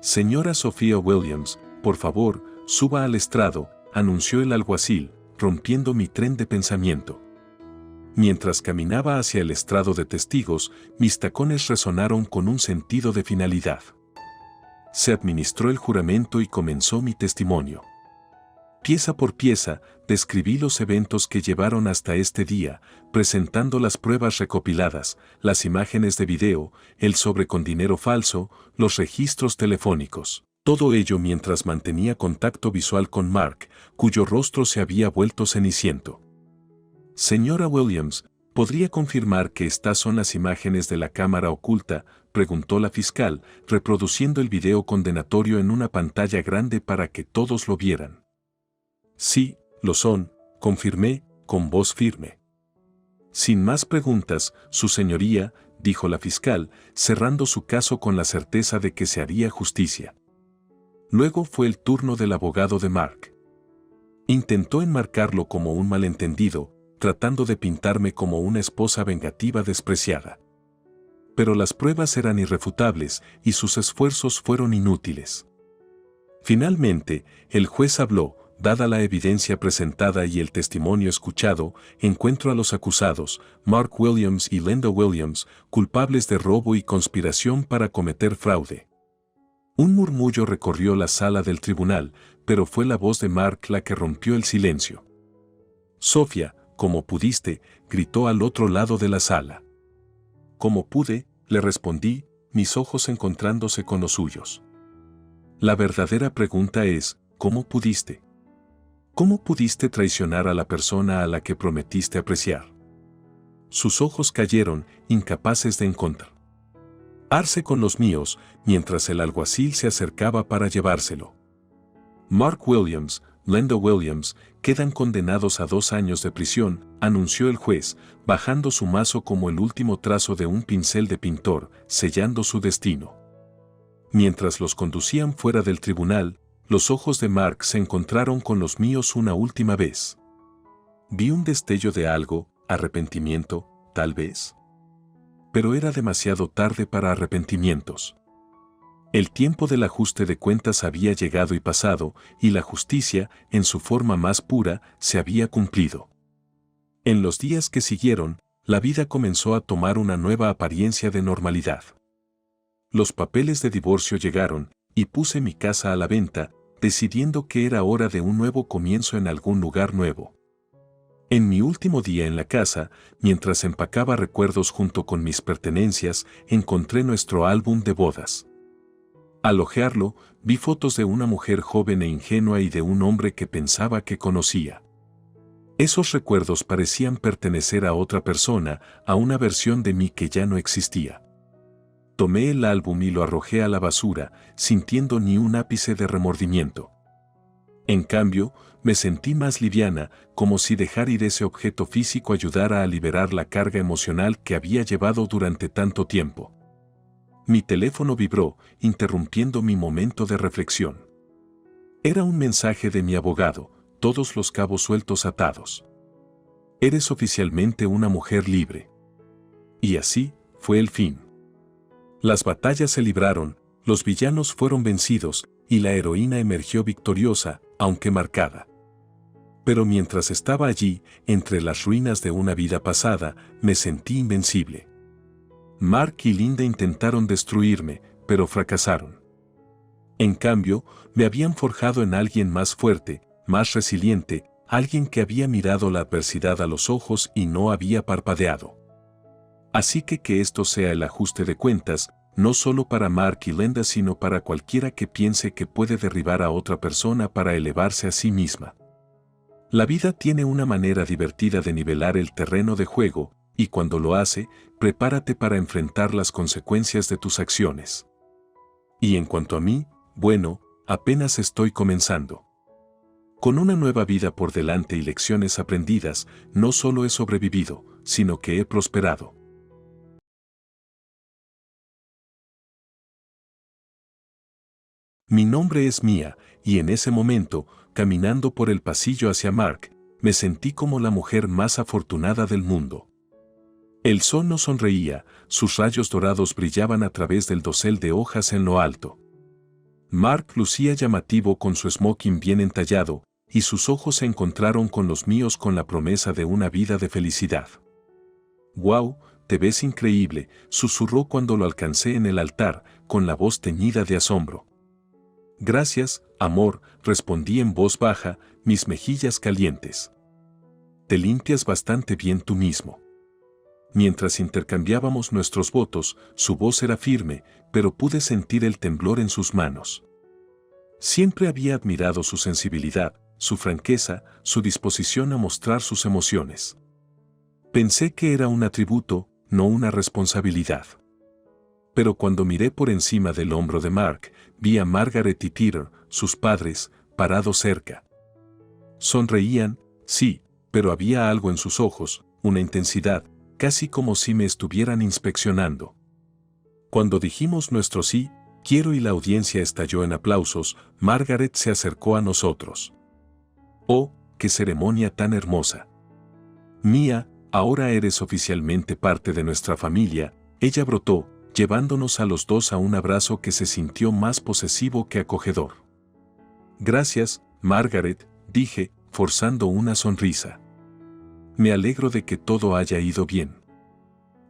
Señora Sophia Williams, por favor, suba al estrado, anunció el alguacil, rompiendo mi tren de pensamiento. Mientras caminaba hacia el estrado de testigos, mis tacones resonaron con un sentido de finalidad. Se administró el juramento y comenzó mi testimonio. Pieza por pieza, describí los eventos que llevaron hasta este día, presentando las pruebas recopiladas, las imágenes de video, el sobre con dinero falso, los registros telefónicos. Todo ello mientras mantenía contacto visual con Mark, cuyo rostro se había vuelto ceniciento. Señora Williams, ¿podría confirmar que estas son las imágenes de la cámara oculta?, preguntó la fiscal, reproduciendo el video condenatorio en una pantalla grande para que todos lo vieran. Sí, lo son, confirmé, con voz firme. Sin más preguntas, su señoría, dijo la fiscal, cerrando su caso con la certeza de que se haría justicia. Luego fue el turno del abogado de Mark. Intentó enmarcarlo como un malentendido, tratando de pintarme como una esposa vengativa despreciada. Pero las pruebas eran irrefutables y sus esfuerzos fueron inútiles. Finalmente, el juez habló, dada la evidencia presentada y el testimonio escuchado, encuentro a los acusados, Mark Williams y Linda Williams, culpables de robo y conspiración para cometer fraude. Un murmullo recorrió la sala del tribunal, pero fue la voz de Mark la que rompió el silencio. Sophia, como pudiste, gritó al otro lado de la sala. Como pude, le respondí, mis ojos encontrándose con los suyos. La verdadera pregunta es, ¿cómo pudiste? ¿Cómo pudiste traicionar a la persona a la que prometiste apreciar? Sus ojos cayeron, incapaces de encontrarse con los míos, mientras el alguacil se acercaba para llevárselo. Mark Williams, Linda Williams, quedan condenados a 2 años de prisión, anunció el juez, bajando su mazo como el último trazo de un pincel de pintor, sellando su destino. Mientras los conducían fuera del tribunal, los ojos de Mark se encontraron con los míos una última vez. Vi un destello de algo, arrepentimiento, tal vez. Pero era demasiado tarde para arrepentimientos. El tiempo del ajuste de cuentas había llegado y pasado, y la justicia, en su forma más pura, se había cumplido. En los días que siguieron, la vida comenzó a tomar una nueva apariencia de normalidad. Los papeles de divorcio llegaron, y puse mi casa a la venta, decidiendo que era hora de un nuevo comienzo en algún lugar nuevo. En mi último día en la casa, mientras empacaba recuerdos junto con mis pertenencias, encontré nuestro álbum de bodas. Al hojearlo, vi fotos de una mujer joven e ingenua y de un hombre que pensaba que conocía. Esos recuerdos parecían pertenecer a otra persona, a una versión de mí que ya no existía. Tomé el álbum y lo arrojé a la basura, sintiendo ni un ápice de remordimiento. En cambio, me sentí más liviana, como si dejar ir ese objeto físico ayudara a liberar la carga emocional que había llevado durante tanto tiempo. Mi teléfono vibró, interrumpiendo mi momento de reflexión. Era un mensaje de mi abogado, todos los cabos sueltos atados. Eres oficialmente una mujer libre. Y así fue el fin. Las batallas se libraron, los villanos fueron vencidos, y la heroína emergió victoriosa, aunque marcada. Pero mientras estaba allí, entre las ruinas de una vida pasada, me sentí invencible. Mark y Linda intentaron destruirme, pero fracasaron. En cambio, me habían forjado en alguien más fuerte, más resiliente, alguien que había mirado la adversidad a los ojos y no había parpadeado. Así que esto sea el ajuste de cuentas, no solo para Mark y Linda sino para cualquiera que piense que puede derribar a otra persona para elevarse a sí misma. La vida tiene una manera divertida de nivelar el terreno de juego, y cuando lo hace, prepárate para enfrentar las consecuencias de tus acciones. Y en cuanto a mí, bueno, apenas estoy comenzando. Con una nueva vida por delante y lecciones aprendidas, no solo he sobrevivido, sino que he prosperado. Mi nombre es Mia, y en ese momento, caminando por el pasillo hacia Mark, me sentí como la mujer más afortunada del mundo. El sol no sonreía, sus rayos dorados brillaban a través del dosel de hojas en lo alto. Mark lucía llamativo con su smoking bien entallado, y sus ojos se encontraron con los míos con la promesa de una vida de felicidad. «Wow, te ves increíble», susurró cuando lo alcancé en el altar, con la voz teñida de asombro. «Gracias, amor», respondí en voz baja, mis mejillas calientes. «Te limpias bastante bien tú mismo». Mientras intercambiábamos nuestros votos, su voz era firme, pero pude sentir el temblor en sus manos. Siempre había admirado su sensibilidad, su franqueza, su disposición a mostrar sus emociones. Pensé que era un atributo, no una responsabilidad. Pero cuando miré por encima del hombro de Mark, vi a Margaret y Peter, sus padres, parados cerca. Sonreían, sí, pero había algo en sus ojos, una intensidad, casi como si me estuvieran inspeccionando. Cuando dijimos nuestro sí, quiero y la audiencia estalló en aplausos, Margaret se acercó a nosotros. ¡Oh, qué ceremonia tan hermosa! Mia, ahora eres oficialmente parte de nuestra familia, ella brotó, llevándonos a los dos a un abrazo que se sintió más posesivo que acogedor. Gracias, Margaret, dije, forzando una sonrisa. Me alegro de que todo haya ido bien.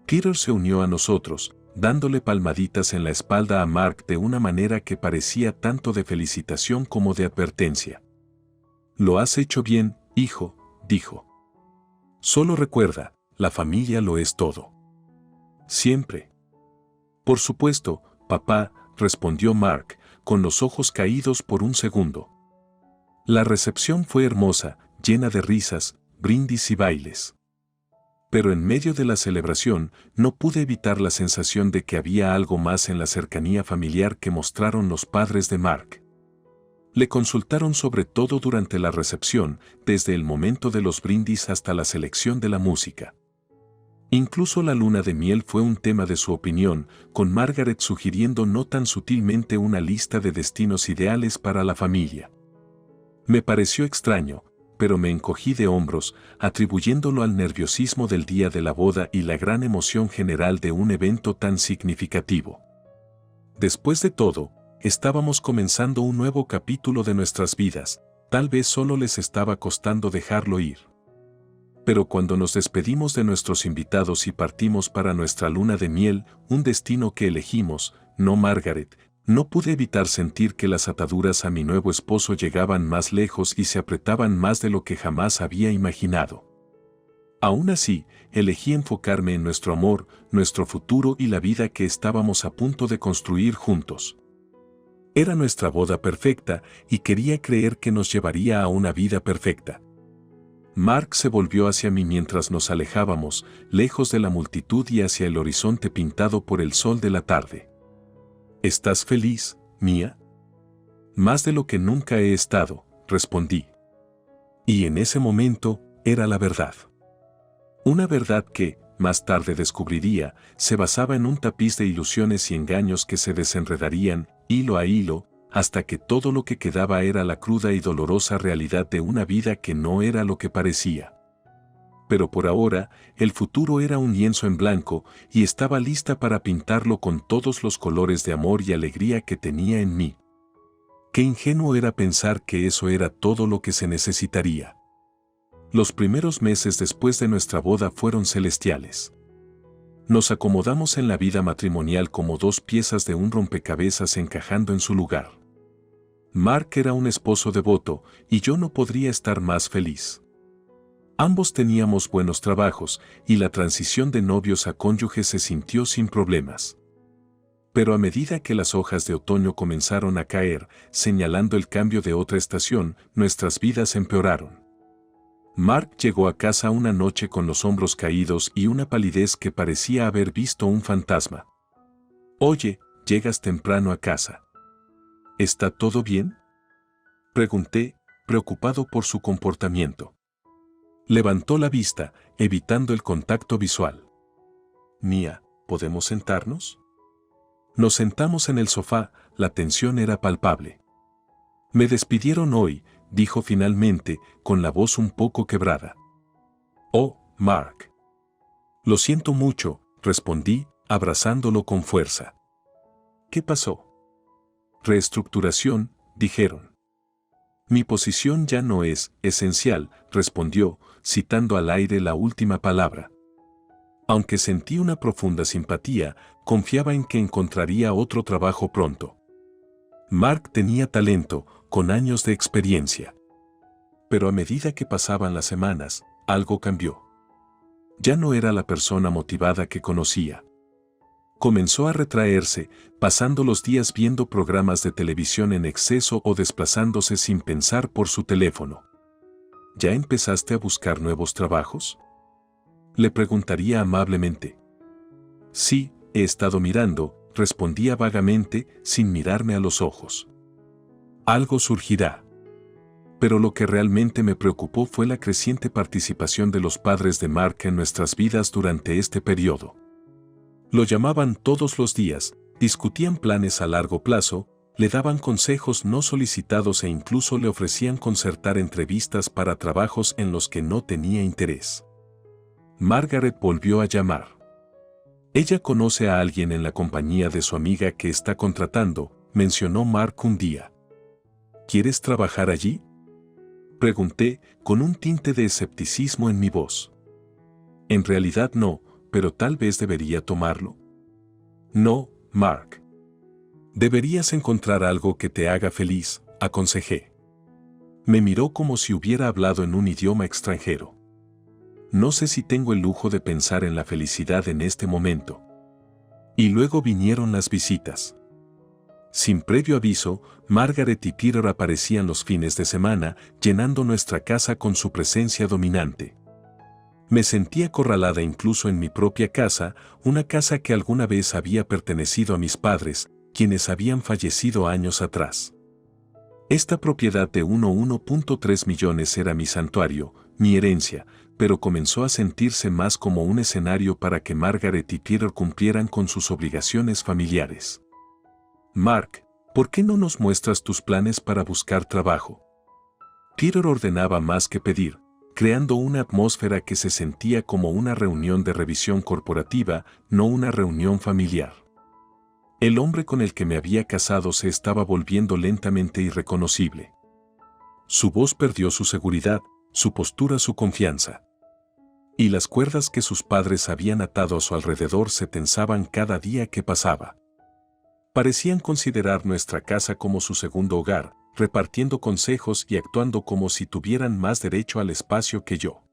Peter se unió a nosotros, dándole palmaditas en la espalda a Mark de una manera que parecía tanto de felicitación como de advertencia. «Lo has hecho bien, hijo», dijo. «Solo recuerda, la familia lo es todo». «Siempre». «Por supuesto, papá», respondió Mark, con los ojos caídos por un segundo. La recepción fue hermosa, llena de risas, brindis y bailes. Pero en medio de la celebración, no pude evitar la sensación de que había algo más en la cercanía familiar que mostraron los padres de Mark. Le consultaron sobre todo durante la recepción, desde el momento de los brindis hasta la selección de la música. Incluso la luna de miel fue un tema de su opinión, con Margaret sugiriendo no tan sutilmente una lista de destinos ideales para la familia. Me pareció extraño, pero me encogí de hombros, atribuyéndolo al nerviosismo del día de la boda y la gran emoción general de un evento tan significativo. Después de todo, estábamos comenzando un nuevo capítulo de nuestras vidas, tal vez solo les estaba costando dejarlo ir. Pero cuando nos despedimos de nuestros invitados y partimos para nuestra luna de miel, un destino que elegimos, no Margaret, no pude evitar sentir que las ataduras a mi nuevo esposo llegaban más lejos y se apretaban más de lo que jamás había imaginado. Aún así, elegí enfocarme en nuestro amor, nuestro futuro y la vida que estábamos a punto de construir juntos. Era nuestra boda perfecta y quería creer que nos llevaría a una vida perfecta. Mark se volvió hacia mí mientras nos alejábamos, lejos de la multitud y hacia el horizonte pintado por el sol de la tarde. ¿Estás feliz, Mia? Más de lo que nunca he estado, respondí. Y en ese momento, era la verdad. Una verdad que, más tarde descubriría, se basaba en un tapiz de ilusiones y engaños que se desenredarían, hilo a hilo, hasta que todo lo que quedaba era la cruda y dolorosa realidad de una vida que no era lo que parecía. Pero por ahora, el futuro era un lienzo en blanco y estaba lista para pintarlo con todos los colores de amor y alegría que tenía en mí. Qué ingenuo era pensar que eso era todo lo que se necesitaría. Los primeros meses después de nuestra boda fueron celestiales. Nos acomodamos en la vida matrimonial como dos piezas de un rompecabezas encajando en su lugar. Mark era un esposo devoto y yo no podría estar más feliz. Ambos teníamos buenos trabajos y la transición de novios a cónyuges se sintió sin problemas. Pero a medida que las hojas de otoño comenzaron a caer, señalando el cambio de otra estación, nuestras vidas empeoraron. Mark llegó a casa una noche con los hombros caídos y una palidez que parecía haber visto un fantasma. «Oye, llegas temprano a casa. ¿Está todo bien?», pregunté, preocupado por su comportamiento. Levantó la vista, evitando el contacto visual. «Mía, ¿podemos sentarnos?». Nos sentamos en el sofá, la tensión era palpable. «Me despidieron hoy», dijo finalmente, con la voz un poco quebrada. «Oh, Mark». «Lo siento mucho», respondí, abrazándolo con fuerza. «¿Qué pasó?». «Reestructuración», dijeron. «Mi posición ya no es esencial», respondió, citando al aire la última palabra. Aunque sentí una profunda simpatía, confiaba en que encontraría otro trabajo pronto. Mark tenía talento, con años de experiencia. Pero a medida que pasaban las semanas, algo cambió. Ya no era la persona motivada que conocía. Comenzó a retraerse, pasando los días viendo programas de televisión en exceso o desplazándose sin pensar por su teléfono. ¿Ya empezaste a buscar nuevos trabajos?, le preguntaría amablemente. «Sí, he estado mirando», respondía vagamente, sin mirarme a los ojos. «Algo surgirá». Pero lo que realmente me preocupó fue la creciente participación de los padres de Mark en nuestras vidas durante este periodo. Lo llamaban todos los días, discutían planes a largo plazo, le daban consejos no solicitados e incluso le ofrecían concertar entrevistas para trabajos en los que no tenía interés. Margaret volvió a llamar. «Ella conoce a alguien en la compañía de su amiga que está contratando», mencionó Mark un día. «¿Quieres trabajar allí?», pregunté, con un tinte de escepticismo en mi voz. «En realidad no, pero tal vez debería tomarlo». «No, Mark. Deberías encontrar algo que te haga feliz», aconsejé. Me miró como si hubiera hablado en un idioma extranjero. «No sé si tengo el lujo de pensar en la felicidad en este momento». Y luego vinieron las visitas. Sin previo aviso, Margaret y Peter aparecían los fines de semana, llenando nuestra casa con su presencia dominante. Me sentía acorralada incluso en mi propia casa, una casa que alguna vez había pertenecido a mis padres, quienes habían fallecido años atrás. Esta propiedad de 1,3 millones era mi santuario, mi herencia, pero comenzó a sentirse más como un escenario para que Margaret y Peter cumplieran con sus obligaciones familiares. «Mark, ¿por qué no nos muestras tus planes para buscar trabajo?». Peter ordenaba más que pedir, creando una atmósfera que se sentía como una reunión de revisión corporativa, no una reunión familiar. El hombre con el que me había casado se estaba volviendo lentamente irreconocible. Su voz perdió su seguridad, su postura su confianza. Y las cuerdas que sus padres habían atado a su alrededor se tensaban cada día que pasaba. Parecían considerar nuestra casa como su segundo hogar, repartiendo consejos y actuando como si tuvieran más derecho al espacio que yo.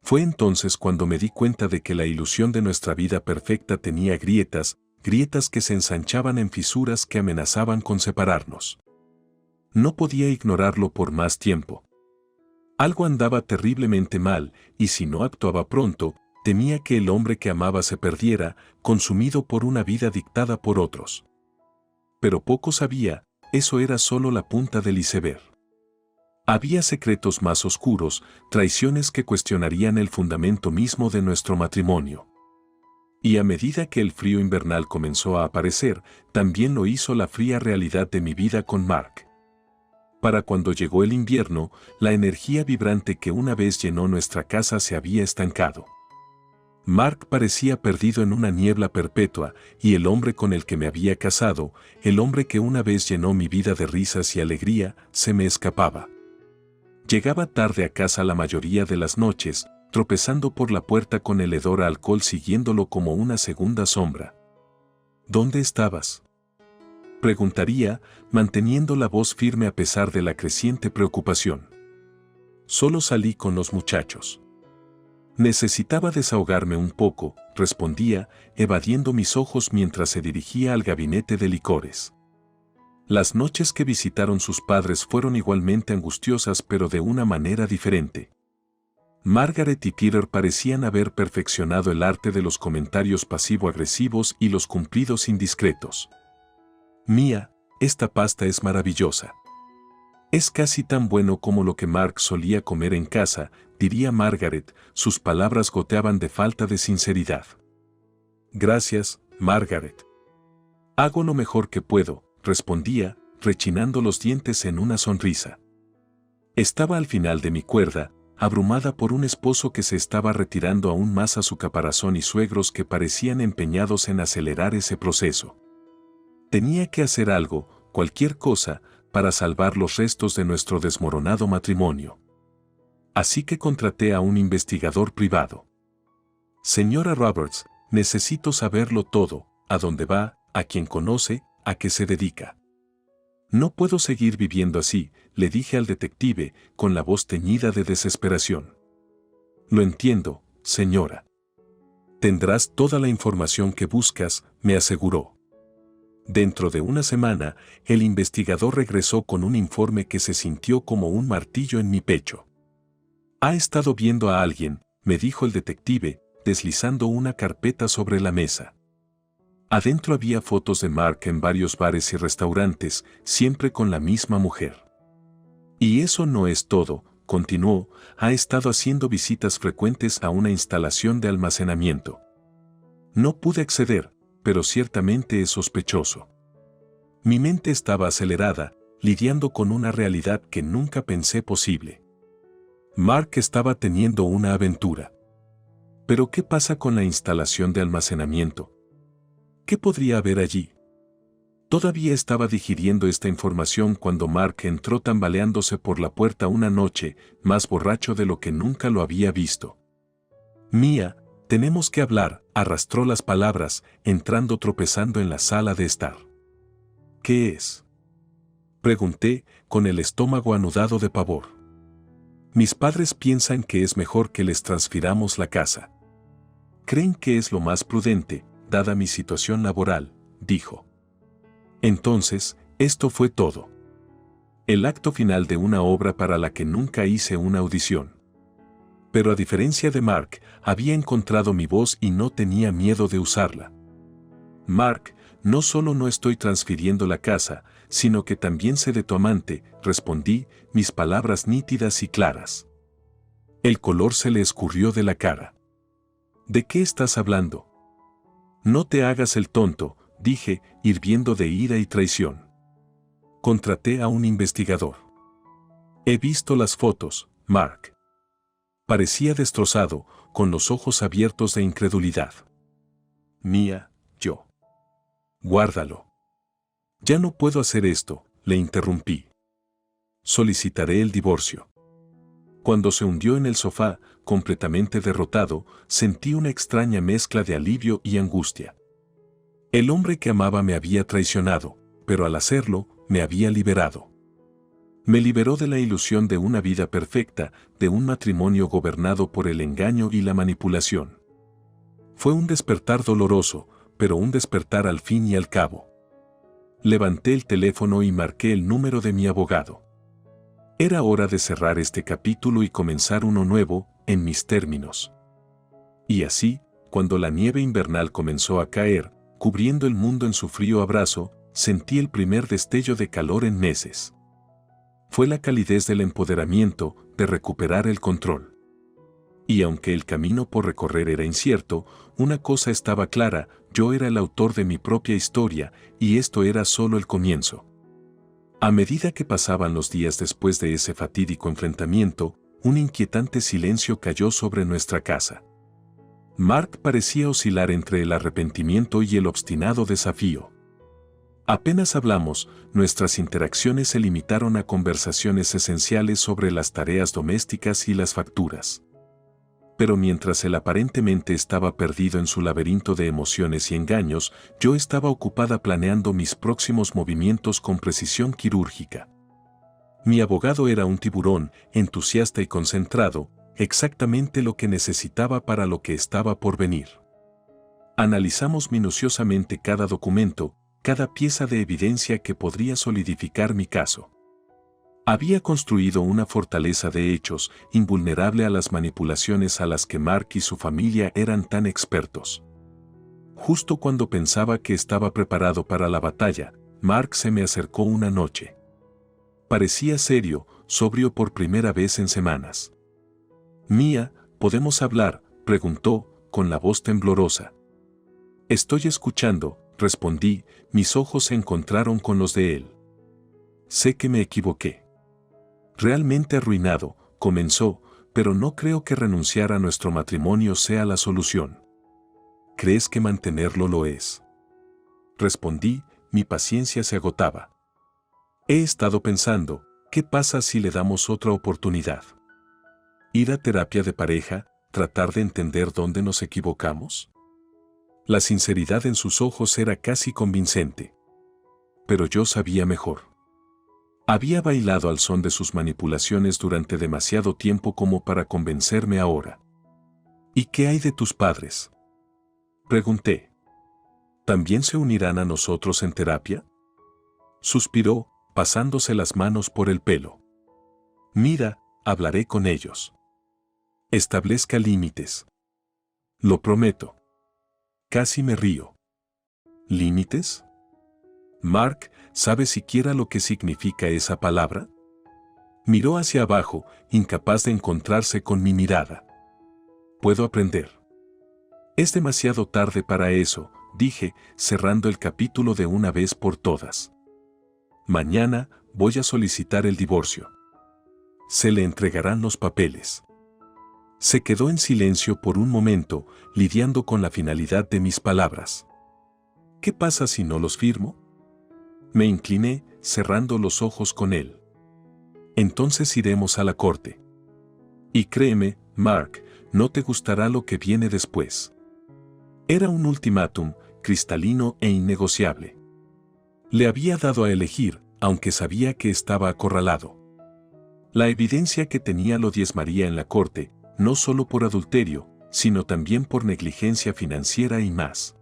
Fue entonces cuando me di cuenta de que la ilusión de nuestra vida perfecta tenía grietas, grietas que se ensanchaban en fisuras que amenazaban con separarnos. No podía ignorarlo por más tiempo. Algo andaba terriblemente mal, y si no actuaba pronto, temía que el hombre que amaba se perdiera, consumido por una vida dictada por otros. Pero poco sabía, eso era solo la punta del iceberg. Había secretos más oscuros, traiciones que cuestionarían el fundamento mismo de nuestro matrimonio. Y a medida que el frío invernal comenzó a aparecer, también lo hizo la fría realidad de mi vida con Mark. Para cuando llegó el invierno, la energía vibrante que una vez llenó nuestra casa se había estancado. Mark parecía perdido en una niebla perpetua, y el hombre con el que me había casado, el hombre que una vez llenó mi vida de risas y alegría, se me escapaba. Llegaba tarde a casa la mayoría de las noches, tropezando por la puerta con el hedor a alcohol siguiéndolo como una segunda sombra. ¿Dónde estabas?, preguntaría, manteniendo la voz firme a pesar de la creciente preocupación. Solo salí con los muchachos. Necesitaba desahogarme un poco, respondía, evadiendo mis ojos mientras se dirigía al gabinete de licores. Las noches que visitaron sus padres fueron igualmente angustiosas, pero de una manera diferente. Margaret y Peter parecían haber perfeccionado el arte de los comentarios pasivo-agresivos y los cumplidos indiscretos. Mía, esta pasta es maravillosa. Es casi tan bueno como lo que Mark solía comer en casa, diría Margaret, sus palabras goteaban de falta de sinceridad. Gracias, Margaret. Hago lo mejor que puedo, respondía, rechinando los dientes en una sonrisa. Estaba al final de mi cuerda, abrumada por un esposo que se estaba retirando aún más a su caparazón y suegros que parecían empeñados en acelerar ese proceso. Tenía que hacer algo, cualquier cosa, para salvar los restos de nuestro desmoronado matrimonio. Así que contraté a un investigador privado. Señora Roberts, necesito saberlo todo, a dónde va, a quién conoce, a qué se dedica. No puedo seguir viviendo así, le dije al detective, con la voz teñida de desesperación. Lo entiendo, señora. Tendrás toda la información que buscas, me aseguró. Dentro de una semana, el investigador regresó con un informe que se sintió como un martillo en mi pecho. Ha estado viendo a alguien, me dijo el detective, deslizando una carpeta sobre la mesa. Adentro había fotos de Mark en varios bares y restaurantes, siempre con la misma mujer. Y eso no es todo, continuó, ha estado haciendo visitas frecuentes a una instalación de almacenamiento. No pude acceder, pero ciertamente es sospechoso. Mi mente estaba acelerada, lidiando con una realidad que nunca pensé posible. Mark estaba teniendo una aventura. ¿Pero qué pasa con la instalación de almacenamiento? ¿Qué podría haber allí? Todavía estaba digiriendo esta información cuando Mark entró tambaleándose por la puerta una noche, más borracho de lo que nunca lo había visto. Mía, tenemos que hablar, arrastró las palabras, entrando tropezando en la sala de estar. ¿Qué es?, pregunté, con el estómago anudado de pavor. Mis padres piensan que es mejor que les transfiramos la casa. Creen que es lo más prudente, dada mi situación laboral, dijo. Entonces, esto fue todo. El acto final de una obra para la que nunca hice una audición. Pero a diferencia de Mark, había encontrado mi voz y no tenía miedo de usarla. Mark, no solo no estoy transfiriendo la casa, sino que también sé de tu amante, respondí, mis palabras nítidas y claras. El color se le escurrió de la cara. ¿De qué estás hablando? No te hagas el tonto, dije, hirviendo de ira y traición. Contraté a un investigador. He visto las fotos, Mark. Parecía destrozado, con los ojos abiertos de incredulidad. Mía, yo. Guárdalo. Ya no puedo hacer esto, le interrumpí. Solicitaré el divorcio. Cuando se hundió en el sofá, completamente derrotado, sentí una extraña mezcla de alivio y angustia. El hombre que amaba me había traicionado, pero al hacerlo, me había liberado. Me liberó de la ilusión de una vida perfecta, de un matrimonio gobernado por el engaño y la manipulación. Fue un despertar doloroso, pero un despertar al fin y al cabo. Levanté el teléfono y marqué el número de mi abogado. Era hora de cerrar este capítulo y comenzar uno nuevo, en mis términos. Y así, cuando la nieve invernal comenzó a caer, cubriendo el mundo en su frío abrazo, sentí el primer destello de calor en meses. Fue la calidez del empoderamiento, de recuperar el control. Y aunque el camino por recorrer era incierto, una cosa estaba clara, yo era el autor de mi propia historia, y esto era solo el comienzo. A medida que pasaban los días después de ese fatídico enfrentamiento, un inquietante silencio cayó sobre nuestra casa. Mark parecía oscilar entre el arrepentimiento y el obstinado desafío. Apenas hablamos, nuestras interacciones se limitaron a conversaciones esenciales sobre las tareas domésticas y las facturas. Pero mientras él aparentemente estaba perdido en su laberinto de emociones y engaños, yo estaba ocupada planeando mis próximos movimientos con precisión quirúrgica. Mi abogado era un tiburón, entusiasta y concentrado, exactamente lo que necesitaba para lo que estaba por venir. Analizamos minuciosamente cada documento, cada pieza de evidencia que podría solidificar mi caso. Había construido una fortaleza de hechos, invulnerable a las manipulaciones a las que Mark y su familia eran tan expertos. Justo cuando pensaba que estaba preparado para la batalla, Mark se me acercó una noche. Parecía serio, sobrio por primera vez en semanas. «Mía, ¿podemos hablar?», preguntó, con la voz temblorosa. «Estoy escuchando», respondí, mis ojos se encontraron con los de él. «Sé que me equivoqué. Realmente arruinado», comenzó, «pero no creo que renunciar a nuestro matrimonio sea la solución». «¿Crees que mantenerlo lo es?», respondí, mi paciencia se agotaba. «He estado pensando, ¿qué pasa si le damos otra oportunidad? ¿Ir a terapia de pareja, tratar de entender dónde nos equivocamos?». La sinceridad en sus ojos era casi convincente. Pero yo sabía mejor. Había bailado al son de sus manipulaciones durante demasiado tiempo como para convencerme ahora. «¿Y qué hay de tus padres?», pregunté. «¿También se unirán a nosotros en terapia?». Suspiró, pasándose las manos por el pelo. «Mira, hablaré con ellos. Establezca límites. Lo prometo». Casi me río. ¿Límites? Mark, ¿sabe siquiera lo que significa esa palabra? Miró hacia abajo, incapaz de encontrarse con mi mirada. «Puedo aprender». «Es demasiado tarde para eso», dije, cerrando el capítulo de una vez por todas. «Mañana voy a solicitar el divorcio. Se le entregarán los papeles». Se quedó en silencio por un momento, lidiando con la finalidad de mis palabras. «¿Qué pasa si no los firmo?». Me incliné, cerrando los ojos con él. «Entonces iremos a la corte. Y créeme, Mark, no te gustará lo que viene después». Era un ultimátum, cristalino e innegociable. Le había dado a elegir, aunque sabía que estaba acorralado. La evidencia que tenía lo diezmaría en la corte, no solo por adulterio, sino también por negligencia financiera y más.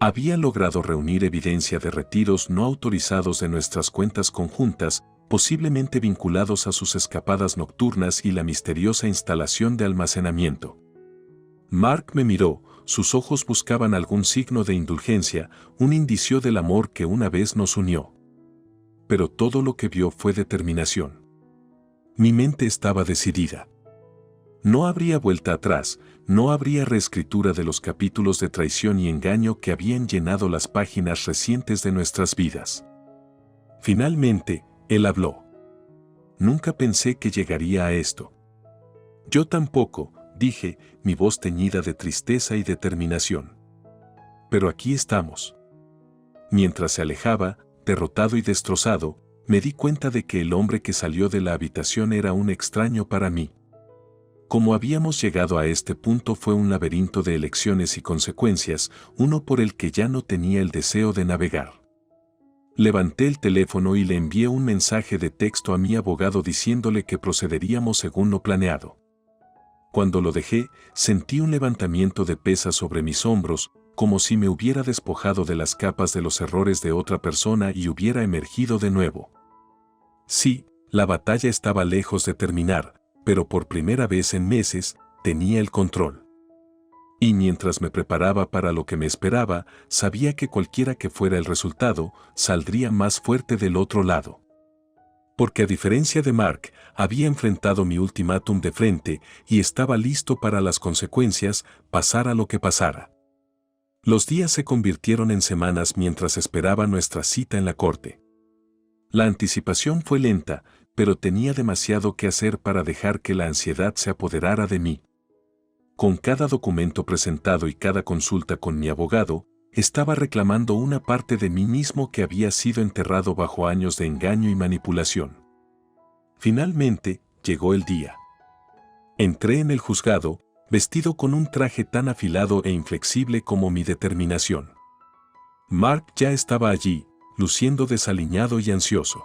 Había logrado reunir evidencia de retiros no autorizados de nuestras cuentas conjuntas, posiblemente vinculados a sus escapadas nocturnas y la misteriosa instalación de almacenamiento. Mark me miró, sus ojos buscaban algún signo de indulgencia, un indicio del amor que una vez nos unió. Pero todo lo que vio fue determinación. Mi mente estaba decidida. No habría vuelta atrás, no habría reescritura de los capítulos de traición y engaño que habían llenado las páginas recientes de nuestras vidas. Finalmente, él habló. «Nunca pensé que llegaría a esto». «Yo tampoco», dije, mi voz teñida de tristeza y determinación. «Pero aquí estamos». Mientras se alejaba, derrotado y destrozado, me di cuenta de que el hombre que salió de la habitación era un extraño para mí. Como habíamos llegado a este punto fue un laberinto de elecciones y consecuencias, uno por el que ya no tenía el deseo de navegar. Levanté el teléfono y le envié un mensaje de texto a mi abogado diciéndole que procederíamos según lo planeado. Cuando lo dejé, sentí un levantamiento de pesas sobre mis hombros, como si me hubiera despojado de las capas de los errores de otra persona y hubiera emergido de nuevo. Sí, la batalla estaba lejos de terminar, pero por primera vez en meses, tenía el control. Y mientras me preparaba para lo que me esperaba, sabía que cualquiera que fuera el resultado, saldría más fuerte del otro lado. Porque a diferencia de Mark, había enfrentado mi ultimátum de frente y estaba listo para las consecuencias, pasara lo que pasara. Los días se convirtieron en semanas mientras esperaba nuestra cita en la corte. La anticipación fue lenta, pero tenía demasiado que hacer para dejar que la ansiedad se apoderara de mí. Con cada documento presentado y cada consulta con mi abogado, estaba reclamando una parte de mí mismo que había sido enterrado bajo años de engaño y manipulación. Finalmente, llegó el día. Entré en el juzgado, vestido con un traje tan afilado e inflexible como mi determinación. Mark ya estaba allí, luciendo desaliñado y ansioso.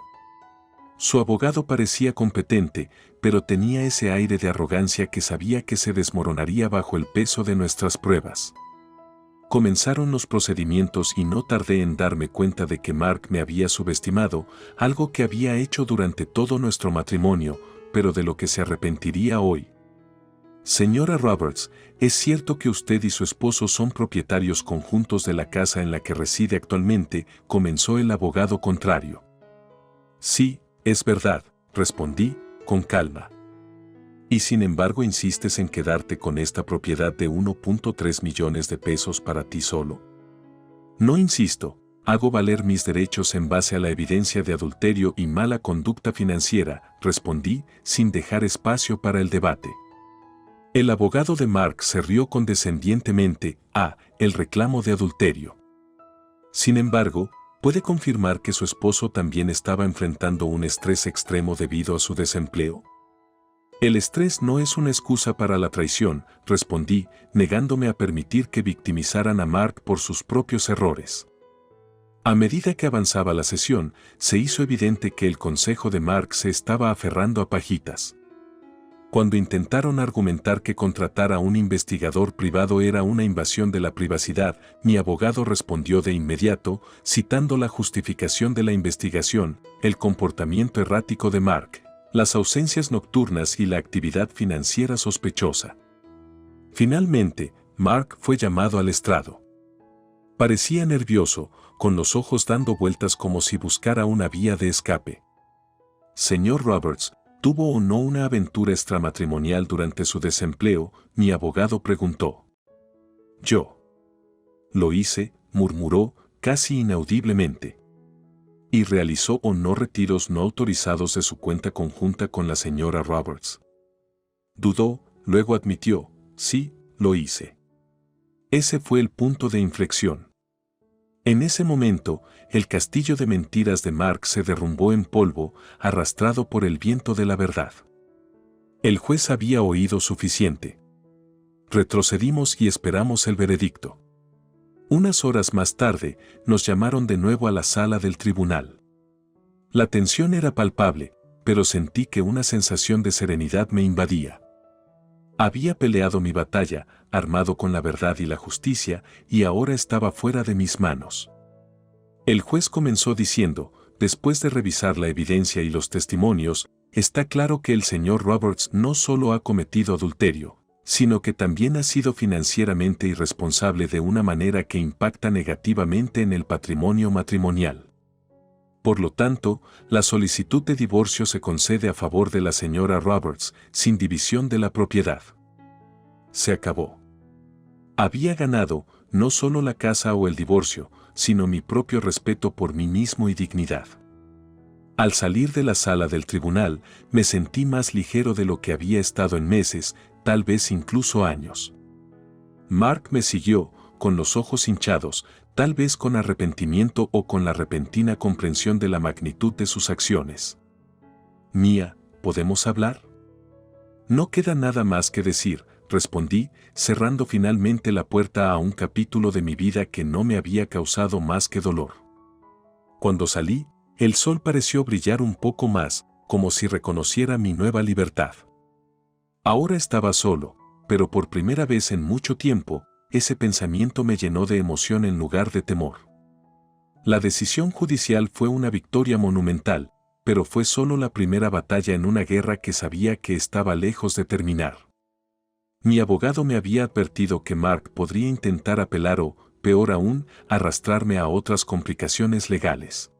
Su abogado parecía competente, pero tenía ese aire de arrogancia que sabía que se desmoronaría bajo el peso de nuestras pruebas. Comenzaron los procedimientos y no tardé en darme cuenta de que Mark me había subestimado, algo que había hecho durante todo nuestro matrimonio, pero de lo que se arrepentiría hoy. Señora Roberts, ¿es cierto que usted y su esposo son propietarios conjuntos de la casa en la que reside actualmente?, comenzó el abogado contrario. Sí, es verdad, respondí, con calma. Y sin embargo insistes en quedarte con esta propiedad de 1.3 millones de pesos para ti solo. No insisto, hago valer mis derechos en base a la evidencia de adulterio y mala conducta financiera, respondí, sin dejar espacio para el debate. El abogado de Mark se rió condescendientemente, el reclamo de adulterio. Sin embargo, ¿puede confirmar que su esposo también estaba enfrentando un estrés extremo debido a su desempleo? El estrés no es una excusa para la traición, respondí, negándome a permitir que victimizaran a Mark por sus propios errores. A medida que avanzaba la sesión, se hizo evidente que el consejo de Mark se estaba aferrando a pajitas. Cuando intentaron argumentar que contratar a un investigador privado era una invasión de la privacidad, mi abogado respondió de inmediato, citando la justificación de la investigación, el comportamiento errático de Mark, las ausencias nocturnas y la actividad financiera sospechosa. Finalmente, Mark fue llamado al estrado. Parecía nervioso, con los ojos dando vueltas como si buscara una vía de escape. Señor Roberts, ¿tuvo o no una aventura extramatrimonial durante su desempleo?, mi abogado preguntó. Yo. Lo hice, murmuró, casi inaudiblemente. ¿Y realizó o no retiros no autorizados de su cuenta conjunta con la señora Roberts? Dudó, luego admitió, sí, lo hice. Ese fue el punto de inflexión. En ese momento, el castillo de mentiras de Mark se derrumbó en polvo, arrastrado por el viento de la verdad. El juez había oído suficiente. Retrocedimos y esperamos el veredicto. Unas horas más tarde, nos llamaron de nuevo a la sala del tribunal. La tensión era palpable, pero sentí que una sensación de serenidad me invadía. Había peleado mi batalla, armado con la verdad y la justicia, y ahora estaba fuera de mis manos. El juez comenzó diciendo, después de revisar la evidencia y los testimonios, está claro que el señor Roberts no solo ha cometido adulterio, sino que también ha sido financieramente irresponsable de una manera que impacta negativamente en el patrimonio matrimonial. Por lo tanto, la solicitud de divorcio se concede a favor de la señora Roberts, sin división de la propiedad. Se acabó. Había ganado, no solo la casa o el divorcio, sino mi propio respeto por mí mismo y dignidad. Al salir de la sala del tribunal, me sentí más ligero de lo que había estado en meses, tal vez incluso años. Mark me siguió, con los ojos hinchados, tal vez con arrepentimiento o con la repentina comprensión de la magnitud de sus acciones. Mía, ¿podemos hablar? No queda nada más que decir, respondí, cerrando finalmente la puerta a un capítulo de mi vida que no me había causado más que dolor. Cuando salí, el sol pareció brillar un poco más, como si reconociera mi nueva libertad. Ahora estaba solo, pero por primera vez en mucho tiempo, ese pensamiento me llenó de emoción en lugar de temor. La decisión judicial fue una victoria monumental, pero fue solo la primera batalla en una guerra que sabía que estaba lejos de terminar. Mi abogado me había advertido que Mark podría intentar apelar o, peor aún, arrastrarme a otras complicaciones legales.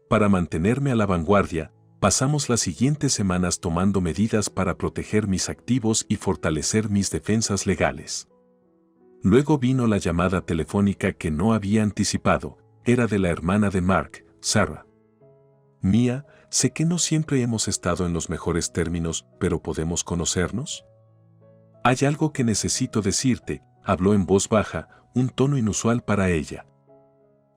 Para mantenerme a la vanguardia, Pasamos las siguientes semanas tomando medidas para proteger mis activos y fortalecer mis defensas legales. Luego vino la llamada telefónica que no había anticipado, era de la hermana de Mark, Sarah. Mia, sé que no siempre hemos estado en los mejores términos, pero ¿podemos conocernos? Hay algo que necesito decirte, habló en voz baja, un tono inusual para ella.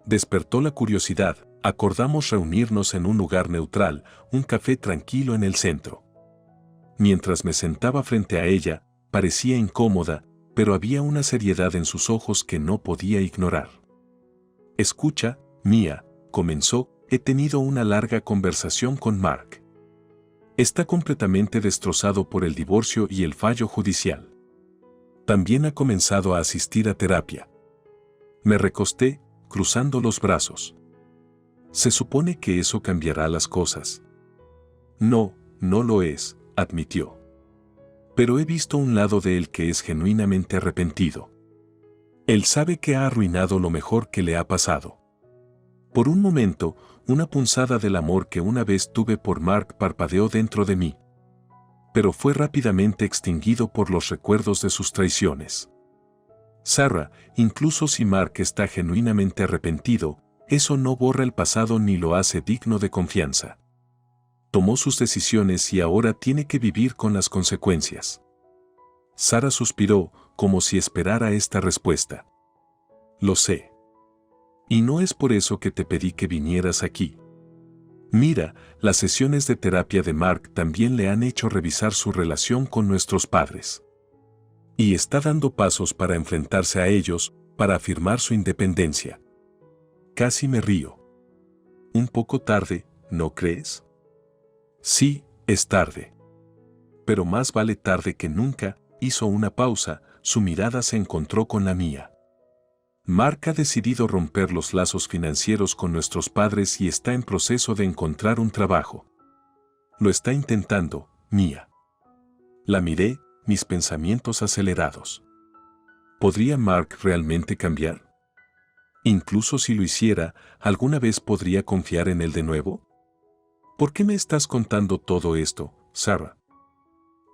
Despertó la curiosidad, acordamos reunirnos en un lugar neutral, un café tranquilo en el centro. Mientras me sentaba frente a ella, parecía incómoda, pero había una seriedad en sus ojos que no podía ignorar. Escucha, Mia, comenzó, he tenido una larga conversación con Mark. Está completamente destrozado por el divorcio y el fallo judicial. También ha comenzado a asistir a terapia. Me recosté, cruzando los brazos. Se supone que eso cambiará las cosas. No, no lo es, admitió. Pero he visto un lado de él que es genuinamente arrepentido. Él sabe que ha arruinado lo mejor que le ha pasado. Por un momento, una punzada del amor que una vez tuve por Mark parpadeó dentro de mí. Pero fue rápidamente extinguido por los recuerdos de sus traiciones. Sarah, incluso si Mark está genuinamente arrepentido, eso no borra el pasado ni lo hace digno de confianza. Tomó sus decisiones y ahora tiene que vivir con las consecuencias. Sarah suspiró, como si esperara esta respuesta. Lo sé. Y no es por eso que te pedí que vinieras aquí. Mira, las sesiones de terapia de Mark también le han hecho revisar su relación con nuestros padres. Y está dando pasos para enfrentarse a ellos, para afirmar su independencia. Casi me río. Un poco tarde, ¿no crees? Sí, es tarde. Pero más vale tarde que nunca, hizo una pausa, su mirada se encontró con la mía. Mark ha decidido romper los lazos financieros con nuestros padres y está en proceso de encontrar un trabajo. Lo está intentando, Mia. La miré, mis pensamientos acelerados. ¿Podría Mark realmente cambiar? Incluso si lo hiciera, ¿alguna vez podría confiar en él de nuevo? ¿Por qué me estás contando todo esto, Sarah?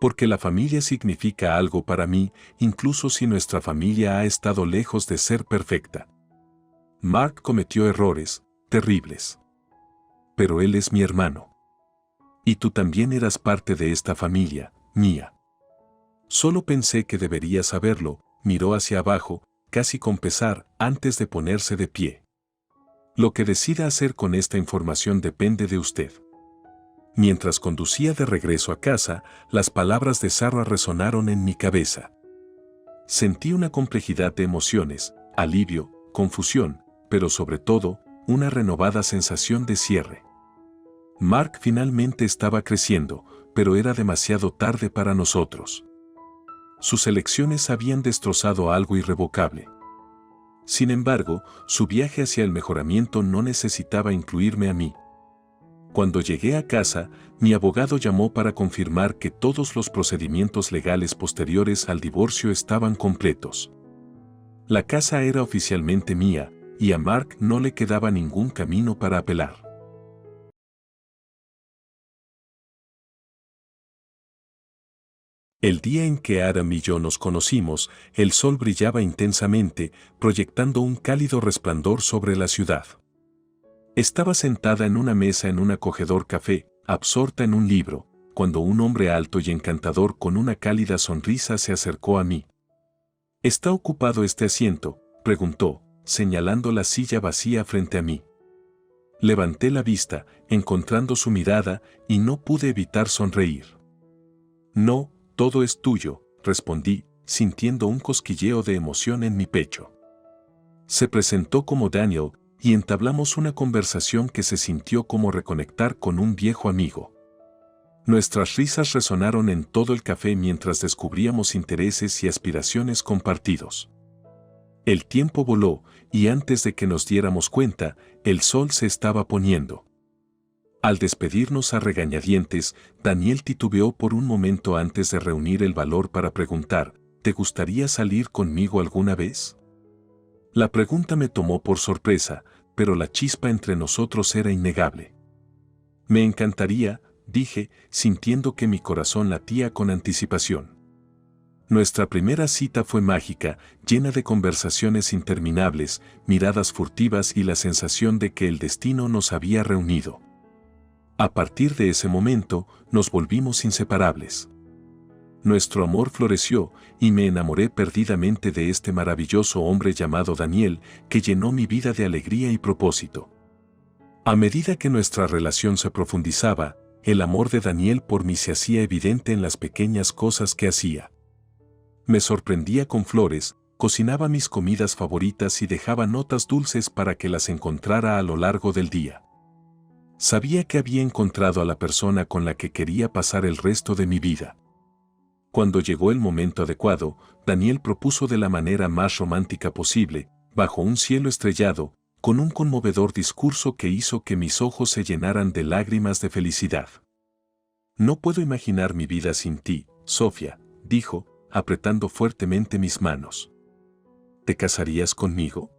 Porque la familia significa algo para mí, incluso si nuestra familia ha estado lejos de ser perfecta. Mark cometió errores, terribles. Pero él es mi hermano. Y tú también eras parte de esta familia, Mia. Solo pensé que debería saberlo, miró hacia abajo, casi con pesar, antes de ponerse de pie. Lo que decida hacer con esta información depende de usted. Mientras conducía de regreso a casa, las palabras de Sarah resonaron en mi cabeza. Sentí una complejidad de emociones, alivio, confusión, pero sobre todo, una renovada sensación de cierre. Mark finalmente estaba creciendo, pero era demasiado tarde para nosotros. Sus elecciones habían destrozado algo irrevocable. Sin embargo, su viaje hacia el mejoramiento no necesitaba incluirme a mí. Cuando llegué a casa, mi abogado llamó para confirmar que todos los procedimientos legales posteriores al divorcio estaban completos. La casa era oficialmente mía, y a Mark no le quedaba ningún camino para apelar. El día en que Adam y yo nos conocimos, el sol brillaba intensamente, proyectando un cálido resplandor sobre la ciudad. Estaba sentada en una mesa en un acogedor café, absorta en un libro, cuando un hombre alto y encantador con una cálida sonrisa se acercó a mí. ¿Está ocupado este asiento?, preguntó, señalando la silla vacía frente a mí. Levanté la vista, encontrando su mirada, y no pude evitar sonreír. No, todo es tuyo, respondí, sintiendo un cosquilleo de emoción en mi pecho. Se presentó como Daniel, y entablamos una conversación que se sintió como reconectar con un viejo amigo. Nuestras risas resonaron en todo el café mientras descubríamos intereses y aspiraciones compartidos. El tiempo voló, y antes de que nos diéramos cuenta, el sol se estaba poniendo. Al despedirnos a regañadientes, Daniel titubeó por un momento antes de reunir el valor para preguntar, ¿te gustaría salir conmigo alguna vez? La pregunta me tomó por sorpresa, pero la chispa entre nosotros era innegable. Me encantaría, dije, sintiendo que mi corazón latía con anticipación. Nuestra primera cita fue mágica, llena de conversaciones interminables, miradas furtivas y la sensación de que el destino nos había reunido. A partir de ese momento, nos volvimos inseparables. Nuestro amor floreció y me enamoré perdidamente de este maravilloso hombre llamado Daniel, que llenó mi vida de alegría y propósito. A medida que nuestra relación se profundizaba, el amor de Daniel por mí se hacía evidente en las pequeñas cosas que hacía. Me sorprendía con flores, cocinaba mis comidas favoritas y dejaba notas dulces para que las encontrara a lo largo del día. Sabía que había encontrado a la persona con la que quería pasar el resto de mi vida. Cuando llegó el momento adecuado, Daniel propuso de la manera más romántica posible, bajo un cielo estrellado, con un conmovedor discurso que hizo que mis ojos se llenaran de lágrimas de felicidad. No puedo imaginar mi vida sin ti, Sofía, dijo, apretando fuertemente mis manos. ¿Te casarías conmigo?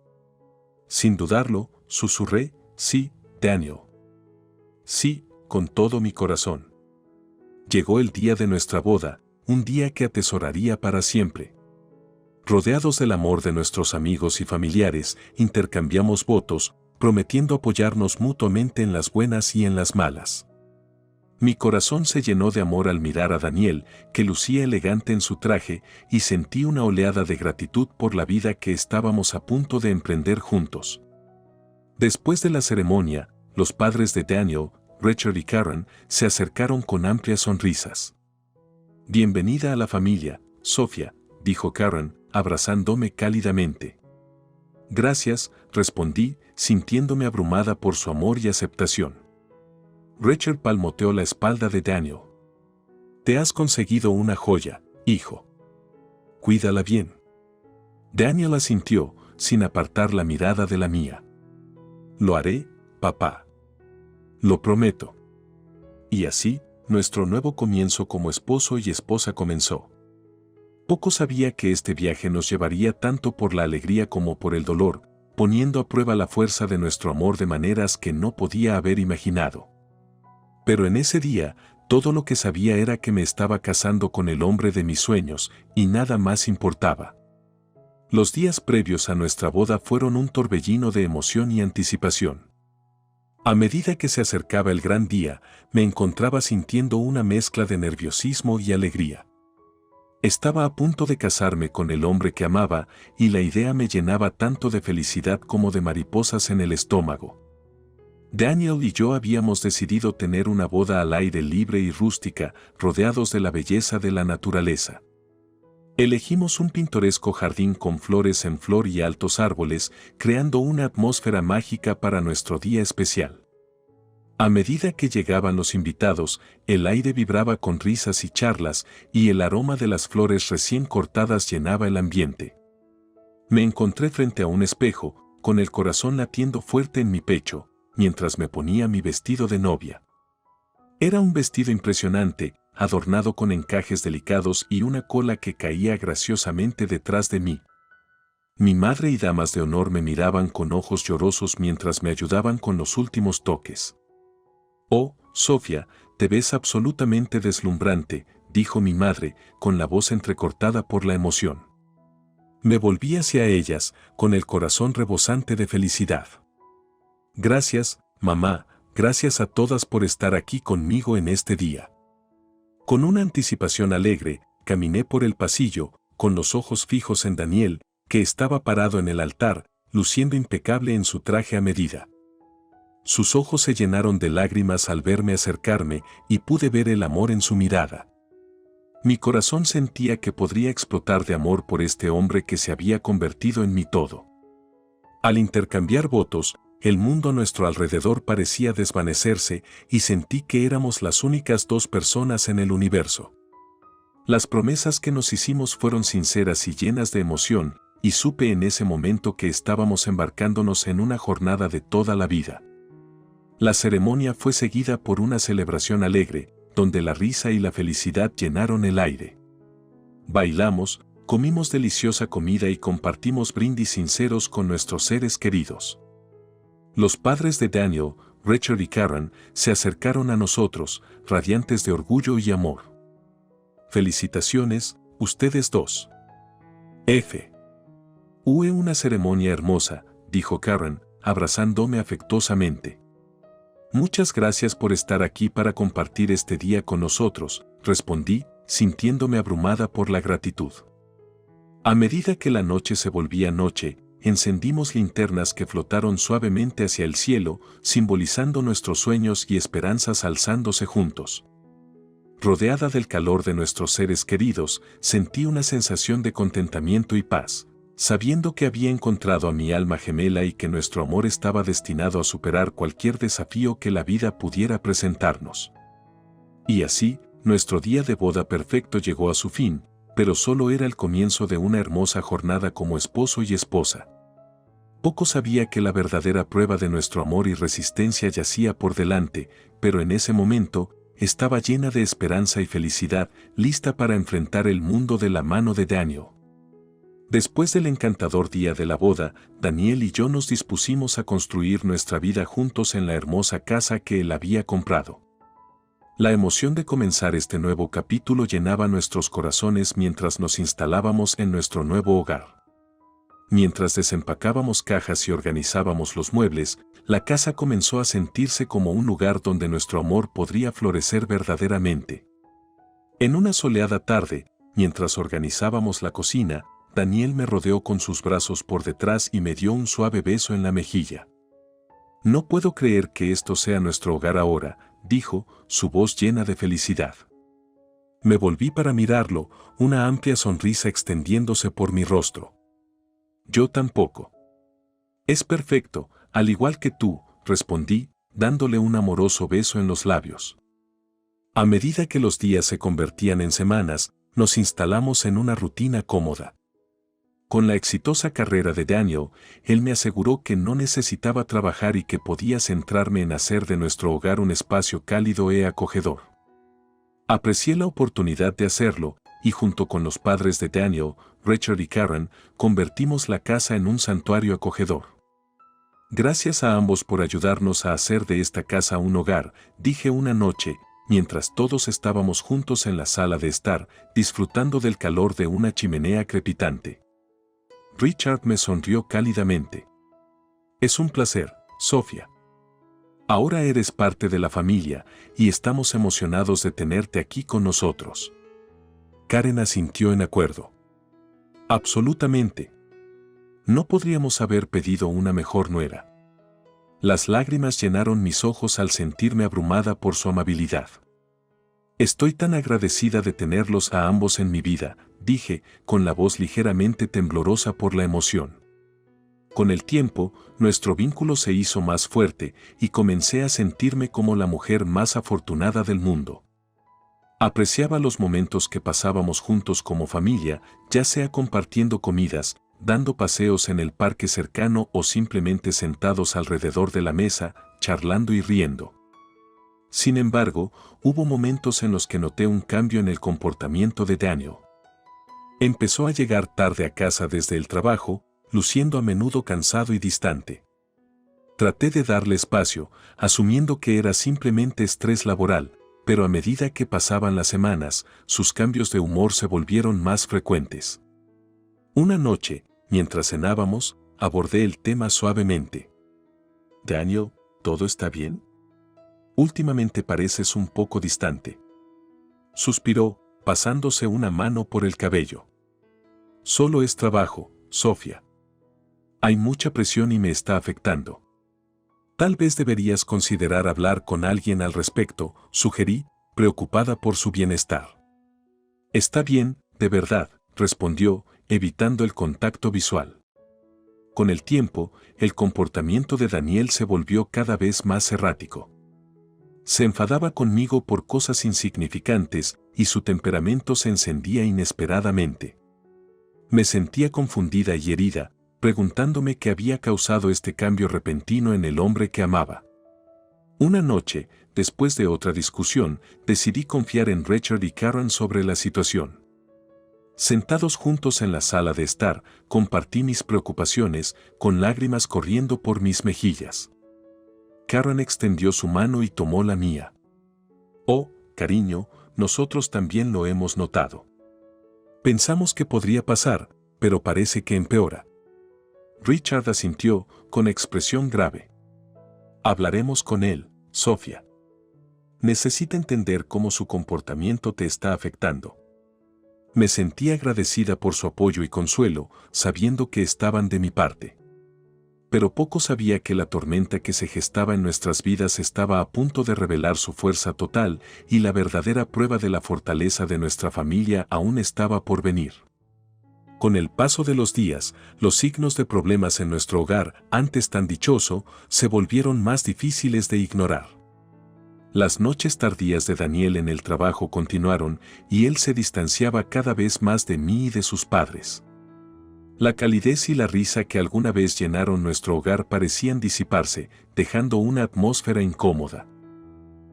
Sin dudarlo, susurré, sí, Daniel. Sí, con todo mi corazón. Llegó el día de nuestra boda, un día que atesoraría para siempre. Rodeados del amor de nuestros amigos y familiares, intercambiamos votos, prometiendo apoyarnos mutuamente en las buenas y en las malas. Mi corazón se llenó de amor al mirar a Daniel, que lucía elegante en su traje, y sentí una oleada de gratitud por la vida que estábamos a punto de emprender juntos. Después de la ceremonia, los padres de Daniel, Richard y Karen, se acercaron con amplias sonrisas. «Bienvenida a la familia, Sofía», dijo Karen, abrazándome cálidamente. «Gracias», respondí, sintiéndome abrumada por su amor y aceptación. Richard palmoteó la espalda de Daniel. «Te has conseguido una joya, hijo. Cuídala bien». Daniel asintió, sin apartar la mirada de la mía. «Lo haré, papá. Lo prometo». Y así, nuestro nuevo comienzo como esposo y esposa comenzó. Poco sabía que este viaje nos llevaría tanto por la alegría como por el dolor, poniendo a prueba la fuerza de nuestro amor de maneras que no podía haber imaginado. Pero en ese día, todo lo que sabía era que me estaba casando con el hombre de mis sueños, y nada más importaba. Los días previos a nuestra boda fueron un torbellino de emoción y anticipación. A medida que se acercaba el gran día, me encontraba sintiendo una mezcla de nerviosismo y alegría. Estaba a punto de casarme con el hombre que amaba, y la idea me llenaba tanto de felicidad como de mariposas en el estómago. Daniel y yo habíamos decidido tener una boda al aire libre y rústica, rodeados de la belleza de la naturaleza. Elegimos un pintoresco jardín con flores en flor y altos árboles, creando una atmósfera mágica para nuestro día especial. A medida que llegaban los invitados, el aire vibraba con risas y charlas, y el aroma de las flores recién cortadas llenaba el ambiente. Me encontré frente a un espejo, con el corazón latiendo fuerte en mi pecho, mientras me ponía mi vestido de novia. Era un vestido impresionante, adornado con encajes delicados y una cola que caía graciosamente detrás de mí. Mi madre y damas de honor me miraban con ojos llorosos mientras me ayudaban con los últimos toques. «Oh, Sofía, te ves absolutamente deslumbrante», dijo mi madre, con la voz entrecortada por la emoción. Me volví hacia ellas, con el corazón rebosante de felicidad. «Gracias, mamá, gracias a todas por estar aquí conmigo en este día». Con una anticipación alegre, caminé por el pasillo, con los ojos fijos en Daniel, que estaba parado en el altar, luciendo impecable en su traje a medida. Sus ojos se llenaron de lágrimas al verme acercarme y pude ver el amor en su mirada. Mi corazón sentía que podría explotar de amor por este hombre que se había convertido en mi todo. Al intercambiar votos, el mundo a nuestro alrededor parecía desvanecerse y sentí que éramos las únicas dos personas en el universo. Las promesas que nos hicimos fueron sinceras y llenas de emoción, y supe en ese momento que estábamos embarcándonos en una jornada de toda la vida. La ceremonia fue seguida por una celebración alegre, donde la risa y la felicidad llenaron el aire. Bailamos, comimos deliciosa comida y compartimos brindis sinceros con nuestros seres queridos. Los padres de Daniel, Rachel y Karen, se acercaron a nosotros, radiantes de orgullo y amor. Felicitaciones, ustedes dos. Hubo una ceremonia hermosa, dijo Karen, abrazándome afectuosamente. Muchas gracias por estar aquí para compartir este día con nosotros, respondí, sintiéndome abrumada por la gratitud. A medida que la noche se volvía noche, encendimos linternas que flotaron suavemente hacia el cielo, simbolizando nuestros sueños y esperanzas alzándose juntos. Rodeada del calor de nuestros seres queridos, sentí una sensación de contentamiento y paz, sabiendo que había encontrado a mi alma gemela y que nuestro amor estaba destinado a superar cualquier desafío que la vida pudiera presentarnos. Y así, nuestro día de boda perfecto llegó a su fin, pero solo era el comienzo de una hermosa jornada como esposo y esposa. Poco sabía que la verdadera prueba de nuestro amor y resistencia yacía por delante, pero en ese momento, estaba llena de esperanza y felicidad, lista para enfrentar el mundo de la mano de Daniel. Después del encantador día de la boda, Daniel y yo nos dispusimos a construir nuestra vida juntos en la hermosa casa que él había comprado. La emoción de comenzar este nuevo capítulo llenaba nuestros corazones mientras nos instalábamos en nuestro nuevo hogar. Mientras desempacábamos cajas y organizábamos los muebles, la casa comenzó a sentirse como un lugar donde nuestro amor podría florecer verdaderamente. En una soleada tarde, mientras organizábamos la cocina, Daniel me rodeó con sus brazos por detrás y me dio un suave beso en la mejilla. No puedo creer que esto sea nuestro hogar ahora, dijo, su voz llena de felicidad. Me volví para mirarlo, una amplia sonrisa extendiéndose por mi rostro. Yo tampoco. Es perfecto, al igual que tú, respondí, dándole un amoroso beso en los labios. A medida que los días se convertían en semanas, nos instalamos en una rutina cómoda. Con la exitosa carrera de Daniel, él me aseguró que no necesitaba trabajar y que podía centrarme en hacer de nuestro hogar un espacio cálido y acogedor. Aprecié la oportunidad de hacerlo, y junto con los padres de Daniel, Rachel y Karen, convertimos la casa en un santuario acogedor. Gracias a ambos por ayudarnos a hacer de esta casa un hogar, dije una noche, mientras todos estábamos juntos en la sala de estar, disfrutando del calor de una chimenea crepitante. Richard me sonrió cálidamente. Es un placer, Sofía. Ahora eres parte de la familia, y estamos emocionados de tenerte aquí con nosotros. Karen asintió en acuerdo. Absolutamente. No podríamos haber pedido una mejor nuera. Las lágrimas llenaron mis ojos al sentirme abrumada por su amabilidad. Estoy tan agradecida de tenerlos a ambos en mi vida, dije, con la voz ligeramente temblorosa por la emoción. Con el tiempo, nuestro vínculo se hizo más fuerte y comencé a sentirme como la mujer más afortunada del mundo. Apreciaba los momentos que pasábamos juntos como familia, ya sea compartiendo comidas, dando paseos en el parque cercano o simplemente sentados alrededor de la mesa, charlando y riendo. Sin embargo, hubo momentos en los que noté un cambio en el comportamiento de Daniel. Empezó a llegar tarde a casa desde el trabajo, luciendo a menudo cansado y distante. Traté de darle espacio, asumiendo que era simplemente estrés laboral, pero a medida que pasaban las semanas, sus cambios de humor se volvieron más frecuentes. Una noche, mientras cenábamos, abordé el tema suavemente. Daniel, ¿todo está bien? Últimamente pareces un poco distante. Suspiró, pasándose una mano por el cabello. Solo es trabajo, Sofía. Hay mucha presión y me está afectando. Tal vez deberías considerar hablar con alguien al respecto, sugerí, preocupada por su bienestar. Está bien, de verdad, respondió, evitando el contacto visual. Con el tiempo, el comportamiento de Daniel se volvió cada vez más errático. Se enfadaba conmigo por cosas insignificantes y su temperamento se encendía inesperadamente. Me sentía confundida y herida, preguntándome qué había causado este cambio repentino en el hombre que amaba. Una noche, después de otra discusión, decidí confiar en Rachel y Karen sobre la situación. Sentados juntos en la sala de estar, compartí mis preocupaciones, con lágrimas corriendo por mis mejillas. Karen extendió su mano y tomó la mía. Oh, cariño, nosotros también lo hemos notado. Pensamos que podría pasar, pero parece que empeora. Richard asintió, con expresión grave. Hablaremos con él, Sofía. Necesita entender cómo su comportamiento te está afectando. Me sentí agradecida por su apoyo y consuelo, sabiendo que estaban de mi parte. Pero poco sabía que la tormenta que se gestaba en nuestras vidas estaba a punto de revelar su fuerza total y la verdadera prueba de la fortaleza de nuestra familia aún estaba por venir. Con el paso de los días, los signos de problemas en nuestro hogar, antes tan dichoso, se volvieron más difíciles de ignorar. Las noches tardías de Daniel en el trabajo continuaron y él se distanciaba cada vez más de mí y de sus padres. La calidez y la risa que alguna vez llenaron nuestro hogar parecían disiparse, dejando una atmósfera incómoda.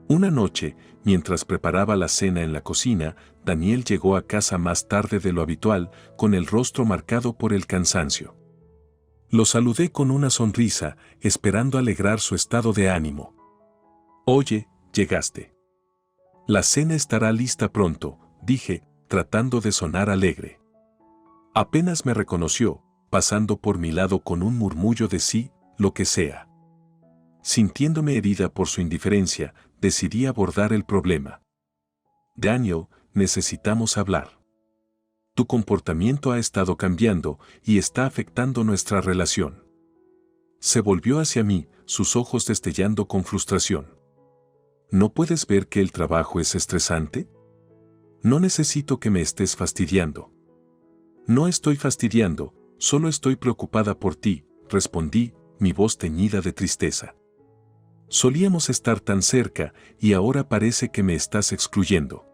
Una noche, mientras preparaba la cena en la cocina, Daniel llegó a casa más tarde de lo habitual, con el rostro marcado por el cansancio. Lo saludé con una sonrisa, esperando alegrar su estado de ánimo. Oye, llegaste. La cena estará lista pronto, dije, tratando de sonar alegre. Apenas me reconoció, pasando por mi lado con un murmullo de sí, lo que sea. Sintiéndome herida por su indiferencia, decidí abordar el problema. Daniel, necesitamos hablar. Tu comportamiento ha estado cambiando y está afectando nuestra relación. Se volvió hacia mí, sus ojos destellando con frustración. ¿No puedes ver que el trabajo es estresante? No necesito que me estés fastidiando. No estoy fastidiando, solo estoy preocupada por ti, respondí, mi voz teñida de tristeza. Solíamos estar tan cerca y ahora parece que me estás excluyendo.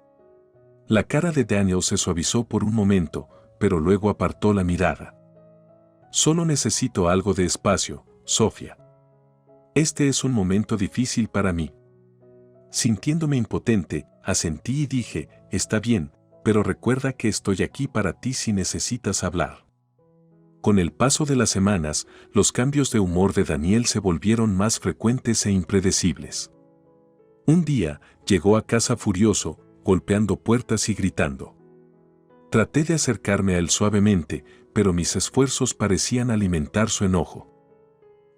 La cara de Daniel se suavizó por un momento, pero luego apartó la mirada. Solo necesito algo de espacio, Sofía. Este es un momento difícil para mí. Sintiéndome impotente, asentí y dije, está bien, pero recuerda que estoy aquí para ti si necesitas hablar. Con el paso de las semanas, los cambios de humor de Daniel se volvieron más frecuentes e impredecibles. Un día, llegó a casa furioso, golpeando puertas y gritando. Traté de acercarme a él suavemente, pero mis esfuerzos parecían alimentar su enojo.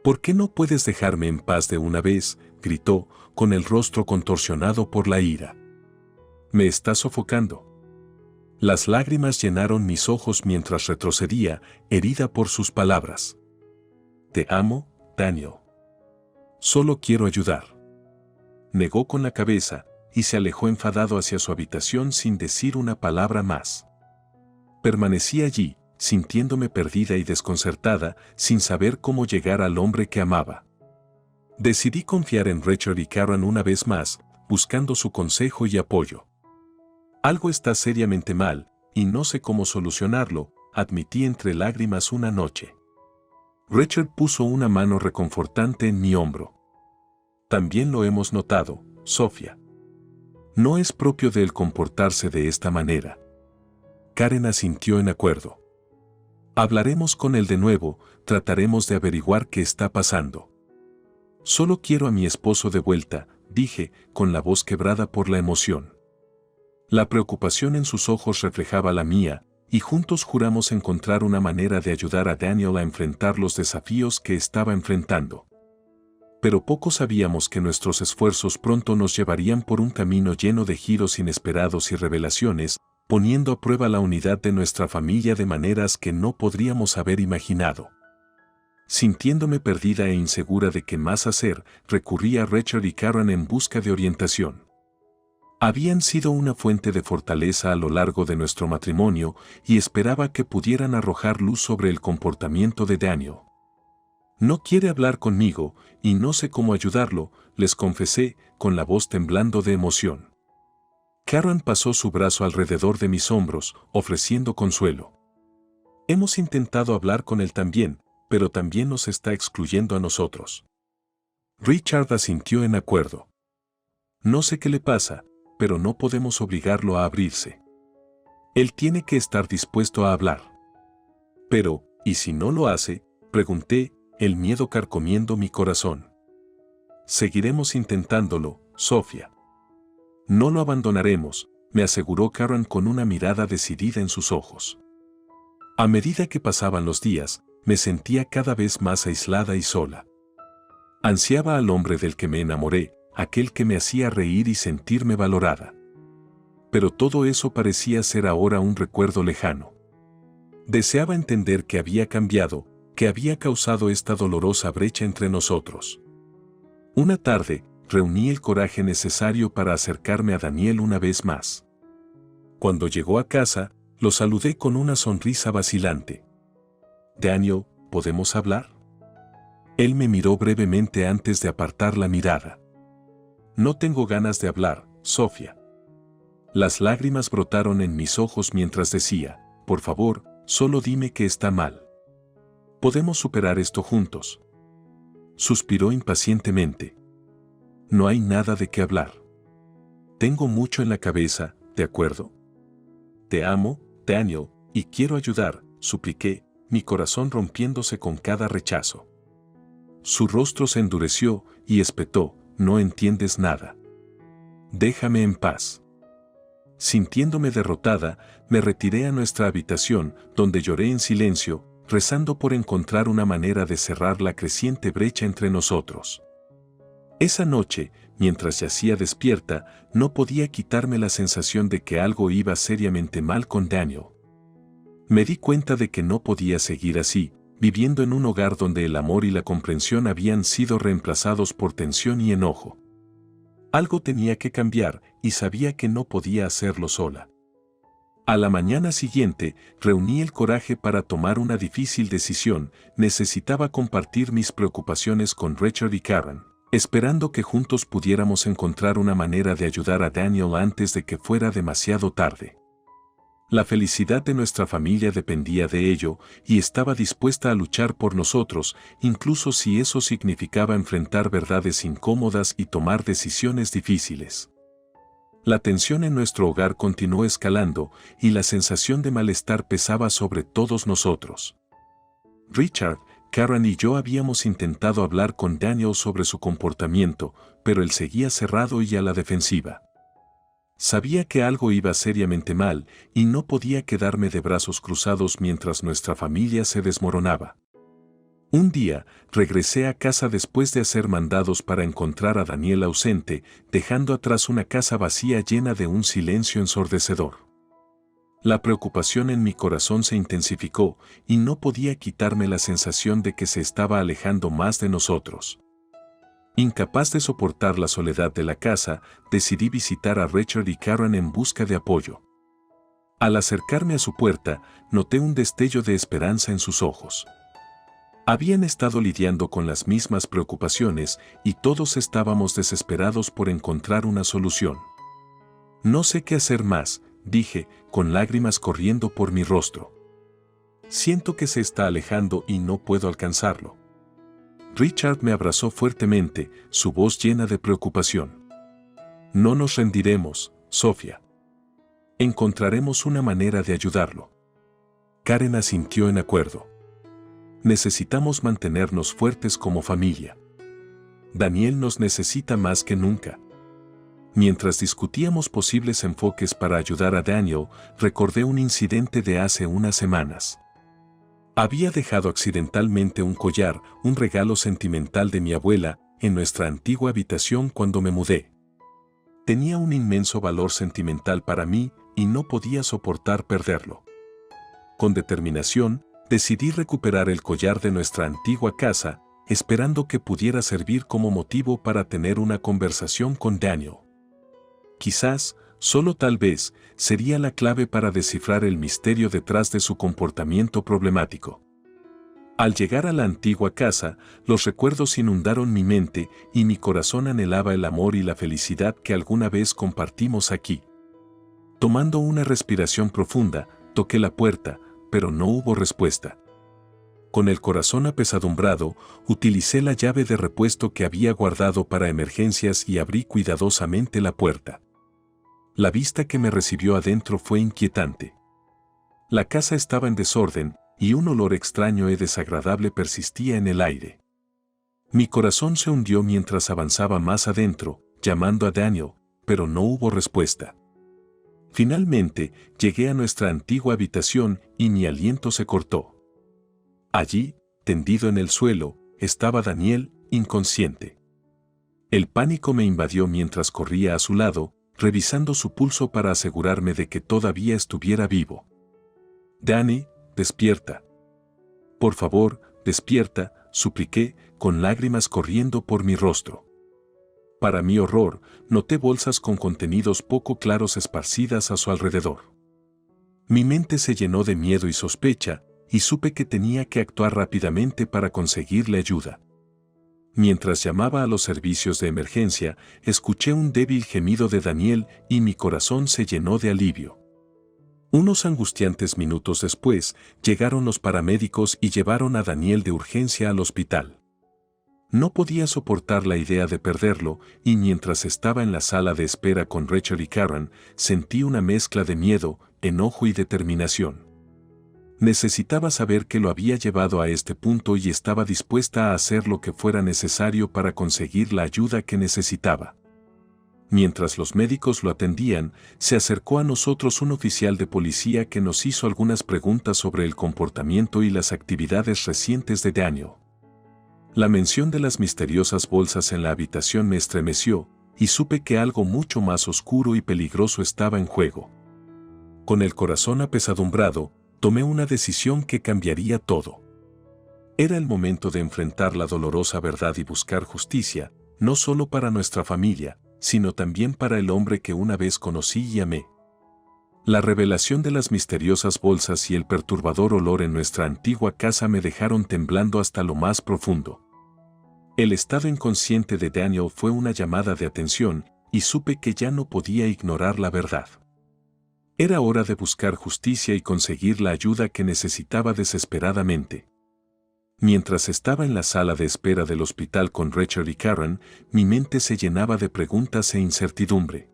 ¿Por qué no puedes dejarme en paz de una vez?, gritó, con el rostro contorsionado por la ira. Me está sofocando. Las lágrimas llenaron mis ojos mientras retrocedía, herida por sus palabras. Te amo, Daniel. Solo quiero ayudar. Negó con la cabeza y se alejó enfadado hacia su habitación sin decir una palabra más. Permanecí allí, sintiéndome perdida y desconcertada, sin saber cómo llegar al hombre que amaba. Decidí confiar en Richard y Karen una vez más, buscando su consejo y apoyo. Algo está seriamente mal, y no sé cómo solucionarlo, admití entre lágrimas una noche. Richard puso una mano reconfortante en mi hombro. También lo hemos notado, Sofía. No es propio de él comportarse de esta manera. Karen asintió en acuerdo. Hablaremos con él de nuevo, trataremos de averiguar qué está pasando. Solo quiero a mi esposo de vuelta, dije, con la voz quebrada por la emoción. La preocupación en sus ojos reflejaba la mía, y juntos juramos encontrar una manera de ayudar a Daniel a enfrentar los desafíos que estaba enfrentando. Pero poco sabíamos que nuestros esfuerzos pronto nos llevarían por un camino lleno de giros inesperados y revelaciones, poniendo a prueba la unidad de nuestra familia de maneras que no podríamos haber imaginado. Sintiéndome perdida e insegura de qué más hacer, recurrí a Richard y Karen en busca de orientación. Habían sido una fuente de fortaleza a lo largo de nuestro matrimonio y esperaba que pudieran arrojar luz sobre el comportamiento de Daniel. No quiere hablar conmigo y no sé cómo ayudarlo, les confesé, con la voz temblando de emoción. Karen pasó su brazo alrededor de mis hombros, ofreciendo consuelo. Hemos intentado hablar con él también, pero también nos está excluyendo a nosotros. Richard asintió en acuerdo. No sé qué le pasa, pero no podemos obligarlo a abrirse. Él tiene que estar dispuesto a hablar. Pero, ¿y si no lo hace?, pregunté, el miedo carcomiendo mi corazón. Seguiremos intentándolo, Sofía. No lo abandonaremos, me aseguró Karen con una mirada decidida en sus ojos. A medida que pasaban los días, me sentía cada vez más aislada y sola. Ansiaba al hombre del que me enamoré, aquel que me hacía reír y sentirme valorada. Pero todo eso parecía ser ahora un recuerdo lejano. Deseaba entender que había cambiado, que había causado esta dolorosa brecha entre nosotros. Una tarde, reuní el coraje necesario para acercarme a Daniel una vez más. Cuando llegó a casa, lo saludé con una sonrisa vacilante. «Daniel, ¿podemos hablar?». Él me miró brevemente antes de apartar la mirada. «No tengo ganas de hablar, Sofía». Las lágrimas brotaron en mis ojos mientras decía, «Por favor, solo dime que está mal. Podemos superar esto juntos». Suspiró impacientemente. «No hay nada de qué hablar. Tengo mucho en la cabeza, ¿de acuerdo? Te amo, Daniel, y quiero ayudar», supliqué, mi corazón rompiéndose con cada rechazo. Su rostro se endureció y espetó, «No entiendes nada. Déjame en paz». Sintiéndome derrotada, me retiré a nuestra habitación, donde lloré en silencio, rezando por encontrar una manera de cerrar la creciente brecha entre nosotros. Esa noche, mientras yacía despierta, no podía quitarme la sensación de que algo iba seriamente mal con Daniel. Me di cuenta de que no podía seguir así, viviendo en un hogar donde el amor y la comprensión habían sido reemplazados por tensión y enojo. Algo tenía que cambiar y sabía que no podía hacerlo sola. A la mañana siguiente, reuní el coraje para tomar una difícil decisión. Necesitaba compartir mis preocupaciones con Richard y Karen, esperando que juntos pudiéramos encontrar una manera de ayudar a Daniel antes de que fuera demasiado tarde. La felicidad de nuestra familia dependía de ello, y estaba dispuesta a luchar por nosotros, incluso si eso significaba enfrentar verdades incómodas y tomar decisiones difíciles. La tensión en nuestro hogar continuó escalando, y la sensación de malestar pesaba sobre todos nosotros. Richard, Karen y yo habíamos intentado hablar con Daniel sobre su comportamiento, pero él seguía cerrado y a la defensiva. Sabía que algo iba seriamente mal y no podía quedarme de brazos cruzados mientras nuestra familia se desmoronaba. Un día, regresé a casa después de hacer mandados para encontrar a Daniel ausente, dejando atrás una casa vacía llena de un silencio ensordecedor. La preocupación en mi corazón se intensificó y no podía quitarme la sensación de que se estaba alejando más de nosotros. Incapaz de soportar la soledad de la casa, decidí visitar a Richard y Karen en busca de apoyo. Al acercarme a su puerta, noté un destello de esperanza en sus ojos. Habían estado lidiando con las mismas preocupaciones y todos estábamos desesperados por encontrar una solución. «No sé qué hacer más», dije, con lágrimas corriendo por mi rostro. «Siento que se está alejando y no puedo alcanzarlo». Richard me abrazó fuertemente, su voz llena de preocupación. «No nos rendiremos, Sofía. Encontraremos una manera de ayudarlo». Karen asintió en acuerdo. «Necesitamos mantenernos fuertes como familia. Daniel nos necesita más que nunca». Mientras discutíamos posibles enfoques para ayudar a Daniel, recordé un incidente de hace unas semanas. Había dejado accidentalmente un collar, un regalo sentimental de mi abuela, en nuestra antigua habitación cuando me mudé. Tenía un inmenso valor sentimental para mí y no podía soportar perderlo. Con determinación, decidí recuperar el collar de nuestra antigua casa, esperando que pudiera servir como motivo para tener una conversación con Daniel. Quizás, solo tal vez, sería la clave para descifrar el misterio detrás de su comportamiento problemático. Al llegar a la antigua casa, los recuerdos inundaron mi mente y mi corazón anhelaba el amor y la felicidad que alguna vez compartimos aquí. Tomando una respiración profunda, toqué la puerta, pero no hubo respuesta. Con el corazón apesadumbrado, utilicé la llave de repuesto que había guardado para emergencias y abrí cuidadosamente la puerta. La vista que me recibió adentro fue inquietante. La casa estaba en desorden y un olor extraño y desagradable persistía en el aire. Mi corazón se hundió mientras avanzaba más adentro, llamando a Daniel, pero no hubo respuesta. Finalmente, llegué a nuestra antigua habitación y mi aliento se cortó. Allí, tendido en el suelo, estaba Daniel, inconsciente. El pánico me invadió mientras corría a su lado, revisando su pulso para asegurarme de que todavía estuviera vivo. «Danny, despierta. Por favor, despierta», supliqué, con lágrimas corriendo por mi rostro. Para mi horror, noté bolsas con contenidos poco claros esparcidas a su alrededor. Mi mente se llenó de miedo y sospecha, y supe que tenía que actuar rápidamente para conseguirle ayuda. Mientras llamaba a los servicios de emergencia, escuché un débil gemido de Daniel y mi corazón se llenó de alivio. Unos angustiantes minutos después, llegaron los paramédicos y llevaron a Daniel de urgencia al hospital. No podía soportar la idea de perderlo, y mientras estaba en la sala de espera con Rachel y Karen, sentí una mezcla de miedo, enojo y determinación. Necesitaba saber que lo había llevado a este punto y estaba dispuesta a hacer lo que fuera necesario para conseguir la ayuda que necesitaba. Mientras los médicos lo atendían, se acercó a nosotros un oficial de policía que nos hizo algunas preguntas sobre el comportamiento y las actividades recientes de Daniel. La mención de las misteriosas bolsas en la habitación me estremeció, y supe que algo mucho más oscuro y peligroso estaba en juego. Con el corazón apesadumbrado, tomé una decisión que cambiaría todo. Era el momento de enfrentar la dolorosa verdad y buscar justicia, no solo para nuestra familia, sino también para el hombre que una vez conocí y amé. La revelación de las misteriosas bolsas y el perturbador olor en nuestra antigua casa me dejaron temblando hasta lo más profundo. El estado inconsciente de Daniel fue una llamada de atención, y supe que ya no podía ignorar la verdad. Era hora de buscar justicia y conseguir la ayuda que necesitaba desesperadamente. Mientras estaba en la sala de espera del hospital con Rachel y Karen, mi mente se llenaba de preguntas e incertidumbre.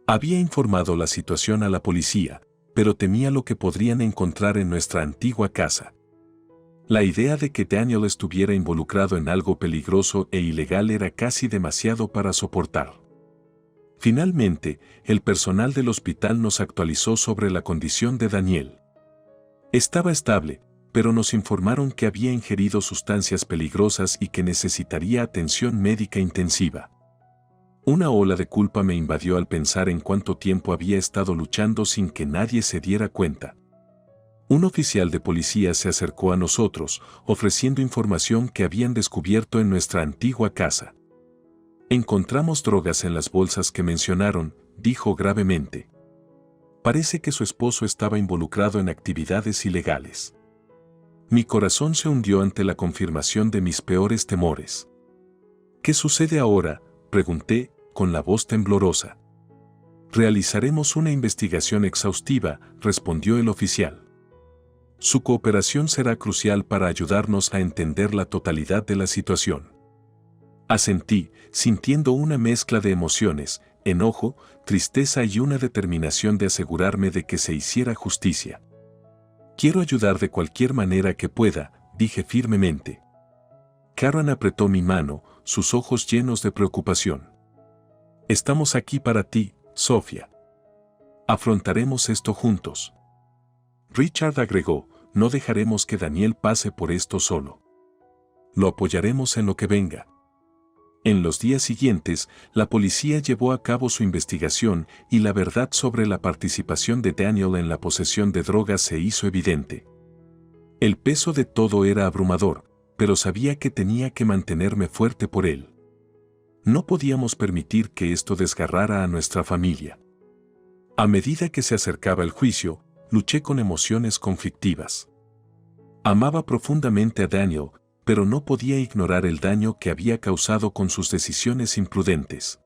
Había informado la situación a la policía, pero temía lo que podrían encontrar en nuestra antigua casa. La idea de que Daniel estuviera involucrado en algo peligroso e ilegal era casi demasiado para soportar. Finalmente, el personal del hospital nos actualizó sobre la condición de Daniel. Estaba estable, pero nos informaron que había ingerido sustancias peligrosas y que necesitaría atención médica intensiva. Una ola de culpa me invadió al pensar en cuánto tiempo había estado luchando sin que nadie se diera cuenta. Un oficial de policía se acercó a nosotros, ofreciendo información que habían descubierto en nuestra antigua casa. «Encontramos drogas en las bolsas que mencionaron», dijo gravemente. Parece que su esposo estaba involucrado en actividades ilegales. Mi corazón se hundió ante la confirmación de mis peores temores. «¿Qué sucede ahora?», pregunté, con la voz temblorosa. «Realizaremos una investigación exhaustiva», respondió el oficial. «Su cooperación será crucial para ayudarnos a entender la totalidad de la situación». Asentí, sintiendo una mezcla de emociones, enojo, tristeza y una determinación de asegurarme de que se hiciera justicia. «Quiero ayudar de cualquier manera que pueda», dije firmemente. Karen apretó mi mano, sus ojos llenos de preocupación. «Estamos aquí para ti, Sofía. Afrontaremos esto juntos». Richard agregó, «No dejaremos que Daniel pase por esto solo. Lo apoyaremos en lo que venga». En los días siguientes, la policía llevó a cabo su investigación y la verdad sobre la participación de Daniel en la posesión de drogas se hizo evidente. El peso de todo era abrumador, pero sabía que tenía que mantenerme fuerte por él. No podíamos permitir que esto desgarrara a nuestra familia. A medida que se acercaba el juicio, luché con emociones conflictivas. Amaba profundamente a Daniel, pero no podía ignorar el daño que había causado con sus decisiones imprudentes.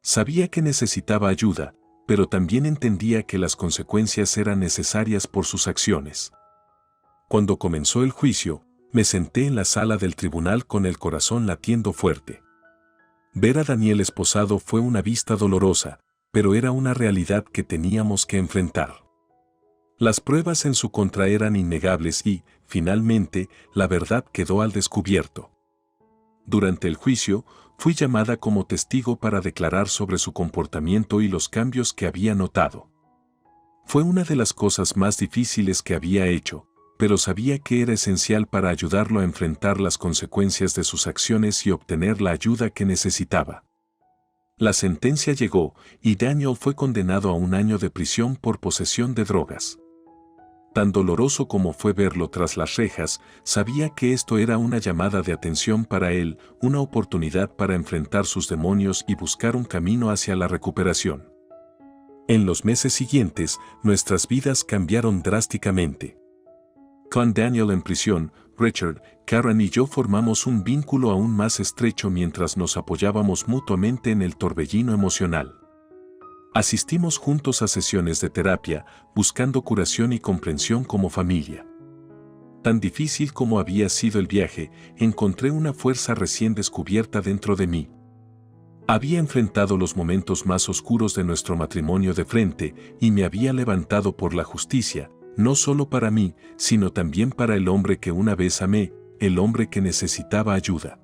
Sabía que necesitaba ayuda, pero también entendía que las consecuencias eran necesarias por sus acciones. Cuando comenzó el juicio, me senté en la sala del tribunal con el corazón latiendo fuerte. Ver a Daniel esposado fue una vista dolorosa, pero era una realidad que teníamos que enfrentar. Las pruebas en su contra eran innegables y, finalmente, la verdad quedó al descubierto. Durante el juicio, fui llamada como testigo para declarar sobre su comportamiento y los cambios que había notado. Fue una de las cosas más difíciles que había hecho, pero sabía que era esencial para ayudarlo a enfrentar las consecuencias de sus acciones y obtener la ayuda que necesitaba. La sentencia llegó y Daniel fue condenado a 1 año de prisión por posesión de drogas. Tan doloroso como fue verlo tras las rejas, sabía que esto era una llamada de atención para él, una oportunidad para enfrentar sus demonios y buscar un camino hacia la recuperación. En los meses siguientes, nuestras vidas cambiaron drásticamente. Con Daniel en prisión, Richard, Karen y yo formamos un vínculo aún más estrecho mientras nos apoyábamos mutuamente en el torbellino emocional. Asistimos juntos a sesiones de terapia, buscando curación y comprensión como familia. Tan difícil como había sido el viaje, encontré una fuerza recién descubierta dentro de mí. Había enfrentado los momentos más oscuros de nuestro matrimonio de frente y me había levantado por la justicia, no solo para mí, sino también para el hombre que una vez amé, el hombre que necesitaba ayuda.